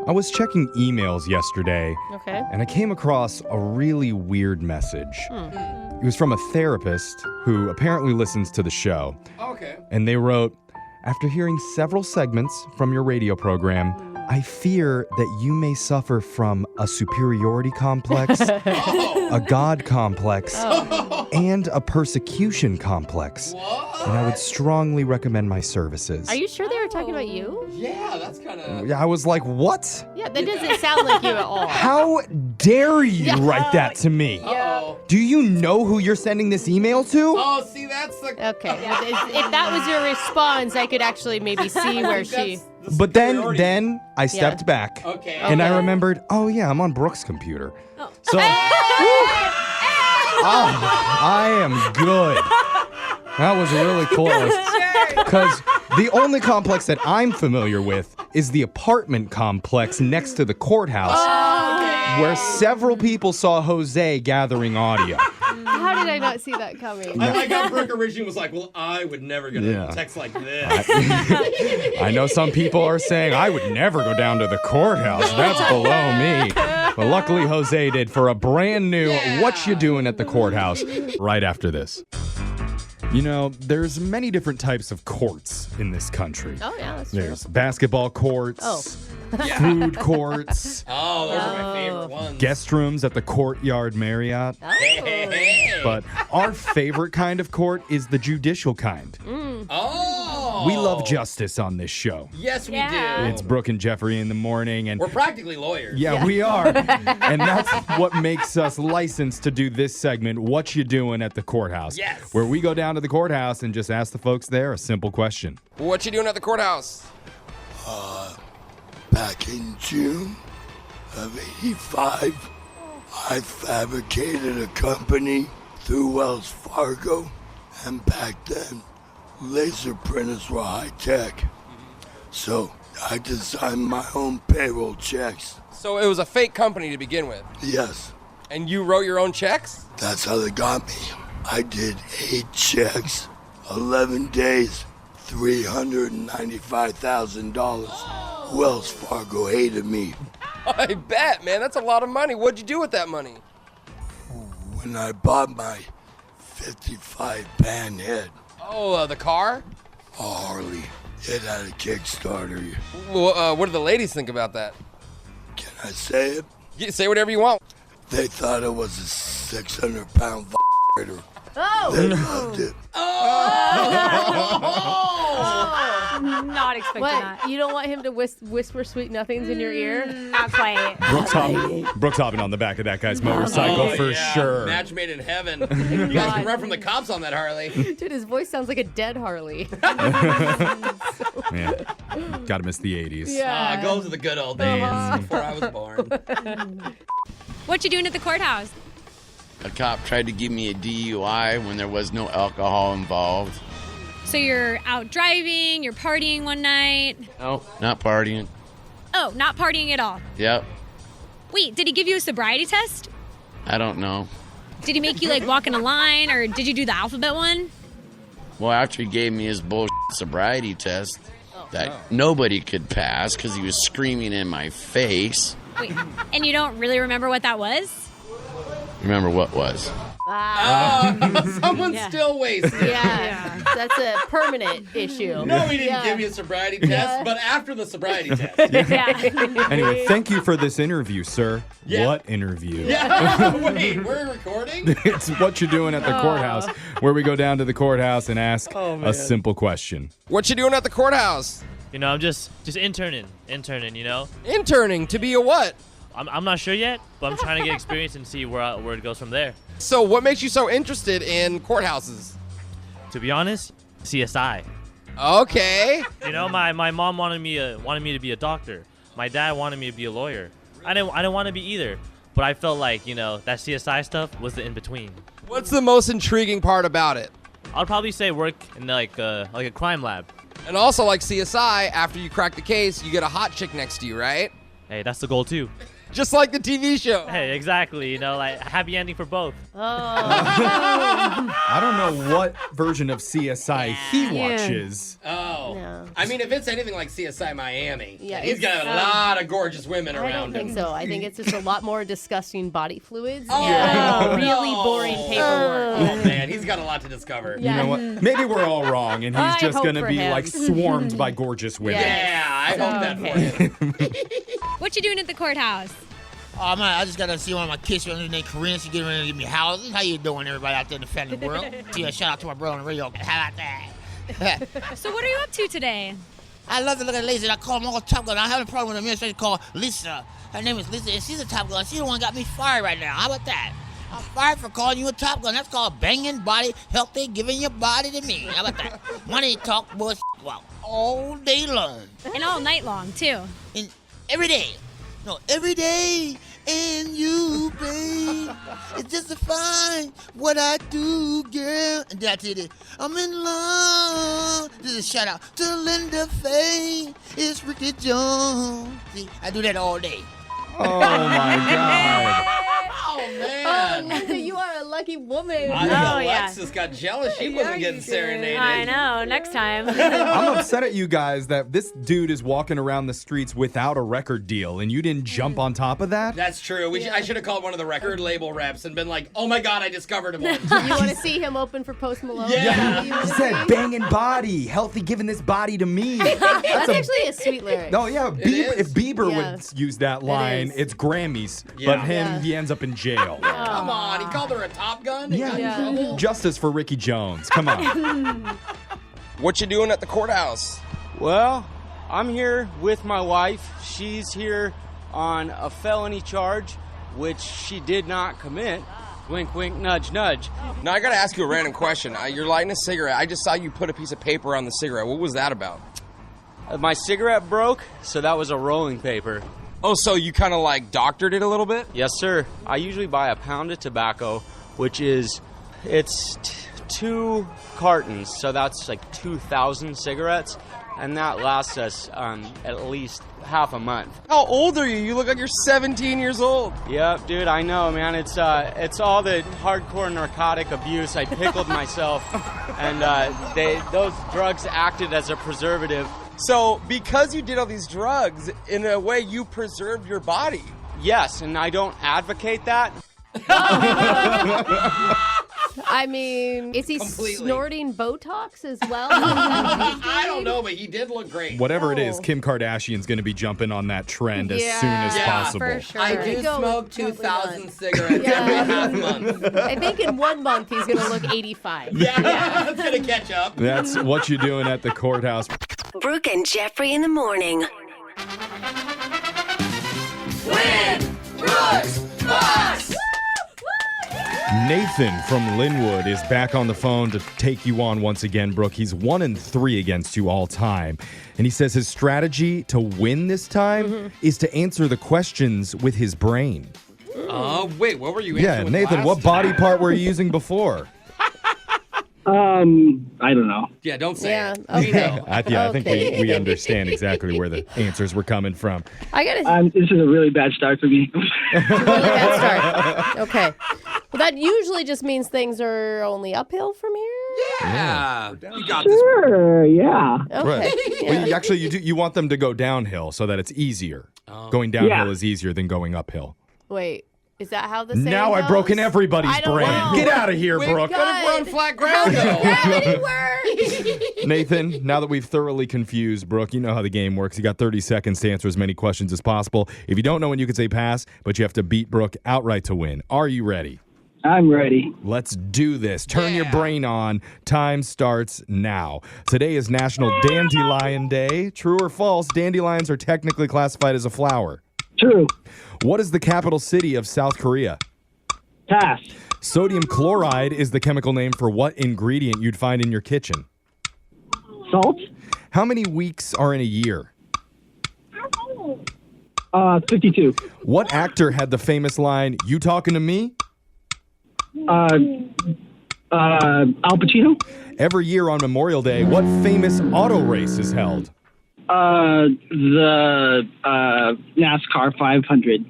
Speaker 4: I was checking emails yesterday, and I came across a really weird message. It was from a therapist who apparently listens to the show.
Speaker 2: Okay.
Speaker 4: And they wrote, after hearing several segments from your radio program, I fear that you may suffer from a superiority complex, a God complex, and a persecution complex. And I would strongly recommend my services.
Speaker 1: Are you sure they were talking about you?
Speaker 2: Yeah, that's kind of.
Speaker 4: Yeah, I was like, what?
Speaker 1: Yeah, that doesn't sound like you at all.
Speaker 4: How dare you write that to me?
Speaker 2: Uh-oh.
Speaker 4: Do you know who you're sending this email to?
Speaker 2: Oh, see, that's the.
Speaker 1: Okay, if that was your response, I could actually maybe see where she...
Speaker 4: But then I stepped back.
Speaker 2: Okay.
Speaker 4: And I remembered, oh yeah, I'm on Brooke's computer. So I am good. That was really close. Because the only complex that I'm familiar with is the apartment complex next to the courthouse, where several people saw Jose gathering audio.
Speaker 1: How did I not see that coming?
Speaker 2: I like how Brooke originally was like, well, I would never get a text like this.
Speaker 4: I know some people are saying I would never go down to the courthouse. That's below me. But luckily, Jose did for a brand new What You Doing at the Courthouse right after this. You know, there's many different types of courts in this country.
Speaker 1: Oh, yeah, that's true.
Speaker 4: There's basketball courts, food courts,
Speaker 2: Oh, those are my favorite ones.
Speaker 4: guest rooms at the Courtyard Marriott.
Speaker 2: Hey.
Speaker 4: But our favorite kind of court is the judicial kind.
Speaker 2: Oh.
Speaker 4: We love justice on this show.
Speaker 2: Yes, we do.
Speaker 4: It's Brooke and Jeffrey in the morning, and
Speaker 2: We're practically lawyers.
Speaker 4: yeah, we are. And that's what makes us licensed to do this segment, What You Doing at the Courthouse?
Speaker 2: Yes.
Speaker 4: Where we go down to the courthouse and just ask the folks there a simple question.
Speaker 18: What you doing at the courthouse?
Speaker 19: Back in June of '85, I fabricated a company through Wells Fargo, and back then, laser printers were high tech. So I designed my own payroll checks.
Speaker 18: So it was a fake company to begin with.
Speaker 19: Yes,
Speaker 18: And you wrote your own checks?
Speaker 19: that's how they got me. I did 8 checks, 11 days, $395,000. Wells Fargo hated me.
Speaker 18: I bet, man. That's a lot of money. What'd you do with that money?
Speaker 19: When I bought my 55 pan head,
Speaker 18: Oh, the car?
Speaker 19: a Harley, it had a Kickstarter.
Speaker 18: Well, what do the ladies think about that?
Speaker 19: Can I say it?
Speaker 18: Say whatever you want.
Speaker 19: They thought it was a 600-pound vibrator. They loved it.
Speaker 3: Not expecting that.
Speaker 1: You don't want him to whisper sweet nothings in your ear?
Speaker 3: Not quite.
Speaker 4: Brooke's hopping on the back of that guy's motorcycle for sure.
Speaker 2: Match made in heaven. You guys can run from the cops on that Harley.
Speaker 1: Dude, his voice sounds like a dead Harley.
Speaker 4: Man, gotta miss the 80s.
Speaker 1: Yeah.
Speaker 2: Goes to the good old days before I was born.
Speaker 3: What you doing at the courthouse?
Speaker 20: A cop tried to give me a DUI when there was no alcohol involved.
Speaker 3: So you're out driving, you're partying one night.
Speaker 20: No, not partying.
Speaker 3: Oh, not partying at all.
Speaker 20: Yep,
Speaker 3: Wait, did he give you a sobriety test?
Speaker 20: I don't know.
Speaker 3: Did he make you like walk in a line, or did you do the alphabet one?
Speaker 20: Well, after he gave me his bullshit sobriety test that nobody could pass because he was screaming in my face.
Speaker 3: Wait, and you don't really remember what that was?
Speaker 20: Remember what was?
Speaker 2: Someone's still wasted.
Speaker 1: Yeah. That's a permanent issue.
Speaker 2: No, he didn't give you a sobriety test, but after the sobriety test.
Speaker 4: Anyway, thank you for this interview, sir.
Speaker 2: Yeah.
Speaker 4: What interview?
Speaker 2: Yeah. Wait, we're recording?
Speaker 4: It's What You Doing at the Courthouse, where we go down to the courthouse and ask a simple question.
Speaker 18: What you doing at the courthouse?
Speaker 21: You know, I'm just interning, you know?
Speaker 18: Interning to be a what?
Speaker 21: I'm not sure yet, but I'm trying to get experience and see where it goes from there.
Speaker 18: So what makes you so interested in courthouses?
Speaker 21: To be honest, CSI.
Speaker 18: Okay.
Speaker 21: You know, my mom wanted me to be a doctor. My dad wanted me to be a lawyer. I didn't want to be either, but I felt like, you know, that CSI stuff was the in-between.
Speaker 18: What's the most intriguing part about it?
Speaker 21: I'd probably say work in like a crime lab.
Speaker 18: And also like CSI, after you crack the case, you get a hot chick next to you, right?
Speaker 21: Hey, that's the goal too.
Speaker 18: Just like the TV show.
Speaker 21: Hey, exactly. You know, like happy ending for both.
Speaker 4: I don't know what version of CSI he watches.
Speaker 2: Oh.
Speaker 1: No.
Speaker 2: I mean, if it's anything like CSI Miami,
Speaker 1: Yeah,
Speaker 2: he's got a lot of gorgeous women
Speaker 1: I don't
Speaker 2: around him.
Speaker 1: think so. I think it's just a lot more disgusting body fluids.
Speaker 2: Oh,
Speaker 1: and really
Speaker 2: no.
Speaker 1: boring paperwork.
Speaker 2: Oh, man, he's got a lot to discover.
Speaker 4: You know what? Maybe we're all wrong, and he's
Speaker 1: I
Speaker 4: just
Speaker 1: hope
Speaker 4: going to
Speaker 1: for
Speaker 4: be
Speaker 1: him.
Speaker 4: like swarmed by gorgeous women.
Speaker 2: Yeah, I hope that for him.
Speaker 3: What you doing at the courthouse?
Speaker 22: Oh man, I just got to see one of my kids named Corinne. She's getting ready to give me houses. How you doing, everybody out there in the family world? Yeah, shout out to my brother on the radio. How about that?
Speaker 3: So what are you up to today?
Speaker 22: I love to look at ladies. I call them all Top Gun. I have a problem with a administrator called Lisa. Her name is Lisa, and she's a Top Gun. She's the one that got me fired right now. How about that? I'm fired for calling you a Top Gun. That's called banging body, healthy, giving your body to me. How about that? Money talk, bullshit, well, all day long.
Speaker 3: And all night long, too.
Speaker 22: And every day. No, every day. And you, babe, it's just a fine what I do, girl. And that's it. I'm in love. This is a shout out to Linda Faye. It's Ricky Jones. See, I do that all day.
Speaker 4: Oh my God.
Speaker 2: Oh, man.
Speaker 1: Oh, you are a lucky woman.
Speaker 2: I know Alexis got jealous. She wasn't getting serenaded.
Speaker 3: I know. Next time.
Speaker 4: I'm upset at you guys that this dude is walking around the streets without a record deal, and you didn't jump on top of that?
Speaker 2: That's true. I should have called one of the record label reps and been like, oh my God, I discovered him.
Speaker 1: You want to see him open for Post Malone?
Speaker 2: Yeah.
Speaker 4: He said banging body, healthy giving this body to me.
Speaker 1: That's actually a sweet lyric.
Speaker 4: Oh, yeah. If Bieber
Speaker 1: Yeah.
Speaker 4: would use that line, it's Grammys.
Speaker 2: Yeah.
Speaker 4: But him, he ends up in jail.
Speaker 2: Come on. He called her a Top Gun?
Speaker 4: Yeah. Justice for Ricky Jones. Come on.
Speaker 18: What you doing at the courthouse?
Speaker 23: Well, I'm here with my wife. She's here on a felony charge, which she did not commit. Wink, wink, nudge, nudge.
Speaker 18: Now, I got to ask you a random question. You're lighting a cigarette. I just saw you put a piece of paper on the cigarette. What was that about?
Speaker 23: My cigarette broke, so that was a rolling paper.
Speaker 18: Oh, so you kind of like doctored it a little bit?
Speaker 23: Yes, sir. I usually buy a pound of tobacco, which is, it's 2 cartons, so that's like 2,000 cigarettes, and that lasts us at least half a month.
Speaker 18: How old are you? You look like you're 17 years old.
Speaker 23: Yep, dude, I know, man. It's all the hardcore narcotic abuse. I pickled myself, and those drugs acted as a preservative.
Speaker 18: So, because you did all these drugs, in a way, you preserved your body.
Speaker 23: Yes, and I don't advocate that.
Speaker 1: I mean, is he
Speaker 2: Completely.
Speaker 1: snorting Botox as well?
Speaker 2: I don't know, but he did look great.
Speaker 4: Whatever it is, Kim Kardashian's going to be jumping on that trend as soon as possible.
Speaker 1: For sure.
Speaker 2: I do
Speaker 1: Go
Speaker 2: smoke
Speaker 1: with
Speaker 2: 2,000 cigarettes every half month.
Speaker 1: I think in 1 month he's going to look 85.
Speaker 2: Yeah, it's going to catch up.
Speaker 4: That's what you doing at the courthouse.
Speaker 6: Brooke and Jeffrey in the morning.
Speaker 2: Win! Brooks! Box!
Speaker 4: Nathan from Linwood is back on the phone to take you on once again, Brooke. He's 1-3 against you all time. And he says his strategy to win this time is to answer the questions with his brain.
Speaker 2: Wait, what were you
Speaker 4: Yeah,
Speaker 2: answering
Speaker 4: Nathan,
Speaker 2: last
Speaker 4: what body
Speaker 2: time?
Speaker 4: part were you using before?
Speaker 8: I don't know.
Speaker 2: Yeah, don't say it.
Speaker 1: Okay.
Speaker 2: We know.
Speaker 4: I think we understand exactly where the answers were coming from.
Speaker 1: I got to
Speaker 8: This is a really bad start for me.
Speaker 1: bad start. Okay. Well, that usually just means things are only uphill from here.
Speaker 2: Yeah. You got this.
Speaker 8: Sure, yeah.
Speaker 1: Okay.
Speaker 4: Right.
Speaker 1: Yeah.
Speaker 4: Well, you want them to go downhill so that it's easier. Going downhill is easier than going uphill.
Speaker 1: Wait, is that how the saying
Speaker 4: Now I've
Speaker 1: goes?
Speaker 4: broken everybody's
Speaker 1: I don't
Speaker 4: brain.
Speaker 1: know.
Speaker 4: Get out of here, Brooke.
Speaker 2: We're on flat ground,
Speaker 1: How
Speaker 2: though.
Speaker 1: does gravity work?
Speaker 4: Nathan, now that we've thoroughly confused Brooke, you know how the game works. You got 30 seconds to answer as many questions as possible. If you don't know when, you can say pass, but you have to beat Brooke outright to win. Are you ready?
Speaker 8: I'm ready.
Speaker 4: Let's do this. Turn your brain on. Time starts now. Today is National Dandelion Day. True or false, dandelions are technically classified as a flower?
Speaker 8: True.
Speaker 4: What is the capital city of South Korea?
Speaker 8: Pass.
Speaker 4: Sodium chloride is the chemical name for what ingredient you'd find in your kitchen?
Speaker 8: Salt.
Speaker 4: How many weeks are in a year?
Speaker 8: 52.
Speaker 4: What actor had the famous line, "You talking to me"?
Speaker 8: Al Pacino.
Speaker 4: Every year on Memorial Day, what famous auto race is held?
Speaker 8: The NASCAR 500.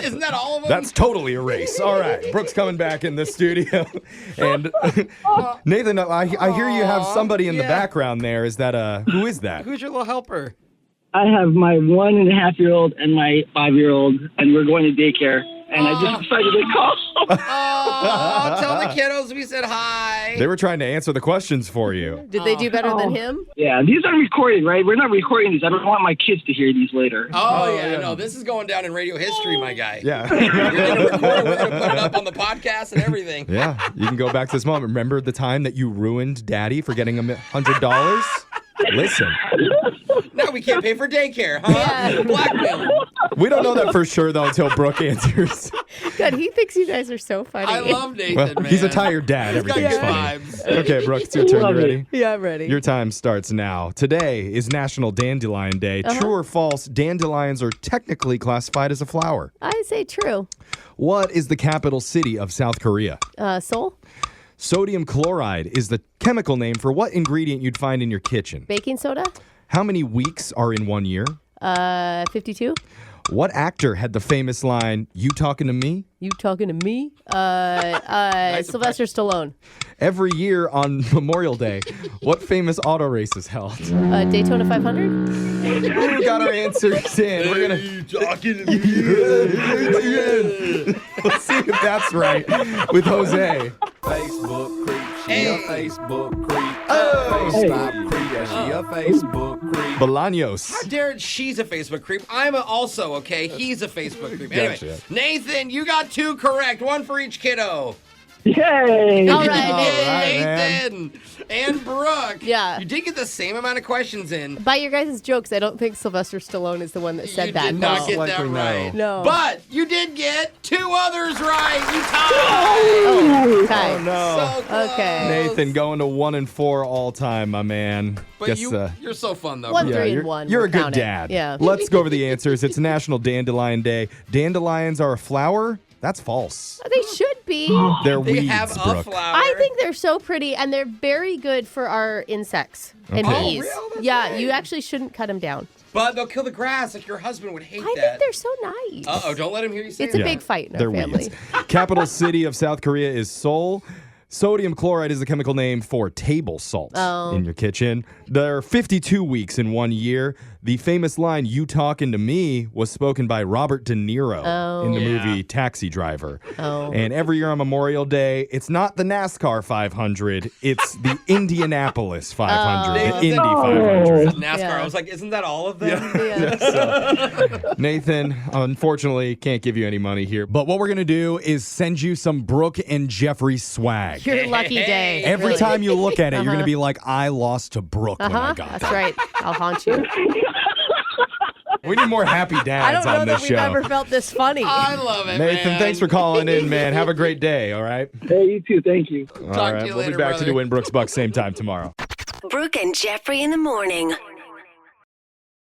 Speaker 2: Isn't that all of them?
Speaker 4: That's totally a race. All right. Brooke's coming back in the studio. And Nathan, I hear you have somebody in the background there. Is that who is that?
Speaker 2: Who's your little helper?
Speaker 8: I have my 1.5-year-old and my 5-year-old, and we're going to daycare. And I just decided to call.
Speaker 2: Oh, tell the kiddos we said hi.
Speaker 4: They were trying to answer the questions for you.
Speaker 1: Did they do better than him?
Speaker 8: Yeah, these are recorded, right? We're not recording these. I don't want my kids to hear these later.
Speaker 2: Oh, yeah, no, this is going down in radio history, my guy.
Speaker 4: Yeah.
Speaker 2: We're going to record it. We're going to put it up on the podcast and everything.
Speaker 4: Yeah. You can go back to this moment. Remember the time that you ruined Daddy for getting him $100? Listen.
Speaker 2: Now we can't pay for daycare, huh?
Speaker 1: Yeah.
Speaker 2: Blackmail.
Speaker 4: We don't know that for sure, though, until Brooke answers.
Speaker 1: God, he thinks you guys are so funny.
Speaker 2: I love Nathan,
Speaker 4: Well,
Speaker 2: man.
Speaker 4: he's a tired dad.
Speaker 2: He's got
Speaker 4: Everything's
Speaker 2: good
Speaker 4: funny.
Speaker 2: vibes.
Speaker 4: Okay, Brooke, it's your turn. You ready?
Speaker 1: Yeah, I'm ready.
Speaker 4: Your time starts now. Today is National Dandelion Day. True or false, dandelions are technically classified as a flower?
Speaker 1: I say true.
Speaker 4: What is the capital city of South Korea?
Speaker 1: Seoul?
Speaker 4: Sodium chloride is the chemical name for what ingredient you'd find in your kitchen?
Speaker 1: Baking soda?
Speaker 4: How many weeks are in 1 year?
Speaker 1: 52?
Speaker 4: What actor had the famous line, "You talking to me"?
Speaker 1: You talking to me? Sylvester Stallone.
Speaker 4: Every year on Memorial Day, what famous auto race is held?
Speaker 1: Daytona 500?
Speaker 4: We got our answers in. We're gonna
Speaker 2: talking to
Speaker 4: Let's see if that's right with Jose.
Speaker 9: Facebook creep, she a Facebook creep.
Speaker 4: Oh.
Speaker 9: FaceTime creep, yeah, she a Facebook creep.
Speaker 4: Bolaños.
Speaker 2: How dare she's a Facebook creep. I'm also, okay? He's a Facebook creep. Anyway,
Speaker 4: Gotcha.
Speaker 2: Nathan, you got 2 correct. 1 for each kiddo.
Speaker 8: Yay!
Speaker 1: All right,
Speaker 2: Nathan and Brooke.
Speaker 1: Yeah.
Speaker 2: You did get the same amount of questions in.
Speaker 1: By your guys' jokes, I don't think Sylvester Stallone is the one that said
Speaker 2: You
Speaker 1: that.
Speaker 2: did not
Speaker 1: No.
Speaker 2: get that
Speaker 4: Likely no.
Speaker 2: right.
Speaker 1: No.
Speaker 2: But you did get 2 others right. You tied.
Speaker 1: Oh, okay.
Speaker 4: Oh, no.
Speaker 2: So close.
Speaker 1: Okay.
Speaker 4: Nathan going to 1 and 4 all time, my man.
Speaker 2: But
Speaker 4: Guess,
Speaker 2: you're so fun, though.
Speaker 1: 1,
Speaker 2: Brooke.
Speaker 1: 3,
Speaker 4: you're,
Speaker 1: and 1.
Speaker 4: You're
Speaker 1: We'll
Speaker 4: a good
Speaker 1: count it.
Speaker 4: dad.
Speaker 1: Yeah.
Speaker 4: Let's go over the answers. It's National Dandelion Day. Dandelions are a flower? That's false.
Speaker 1: They should be.
Speaker 4: They're
Speaker 2: They
Speaker 4: weeds,
Speaker 2: have a
Speaker 4: Brooke.
Speaker 2: flower.
Speaker 1: I think they're so pretty, and they're very good for our insects and
Speaker 4: Okay.
Speaker 1: bees.
Speaker 2: real? That's
Speaker 1: Yeah,
Speaker 2: right.
Speaker 1: you actually shouldn't cut them down.
Speaker 2: But they'll kill the grass. Like your husband would hate
Speaker 1: I
Speaker 2: that.
Speaker 1: think they're so nice.
Speaker 2: Uh-oh, don't let him hear you say
Speaker 1: It's a
Speaker 2: that.
Speaker 1: big fight in our
Speaker 4: They're
Speaker 1: family.
Speaker 4: weeds. Capital city of South Korea is Seoul. Sodium chloride is the chemical name for table salt
Speaker 1: Oh.
Speaker 4: in your kitchen. There are 52 weeks in 1 year. The famous line, "You talking to me," was spoken by Robert De Niro in the movie Taxi Driver. And every year on Memorial Day, it's not the NASCAR 500, it's the Indianapolis 500, the Indy 500.
Speaker 2: NASCAR. I was like, isn't that all of them?
Speaker 4: So, Nathan, unfortunately, can't give you any money here. But what we're going to do is send you some Brooke and Jeffrey swag.
Speaker 1: Your lucky day.
Speaker 4: Every
Speaker 1: really.
Speaker 4: time you look at it, you're going to be like, I lost to Brooke when I got
Speaker 1: That's
Speaker 4: that.
Speaker 1: right. I'll haunt you.
Speaker 4: We need more happy
Speaker 1: I
Speaker 4: dads
Speaker 1: don't know
Speaker 4: on
Speaker 1: that
Speaker 4: this
Speaker 1: we've
Speaker 4: show.
Speaker 1: ever felt this funny.
Speaker 2: I love it,
Speaker 4: Nathan,
Speaker 2: man.
Speaker 4: thanks for calling in, man. Have a great day, all right?
Speaker 8: Hey, you too. Thank you.
Speaker 4: All right, we'll be back to do Win Brooks Bucks same time tomorrow.
Speaker 6: Brooke and Jeffrey in the morning.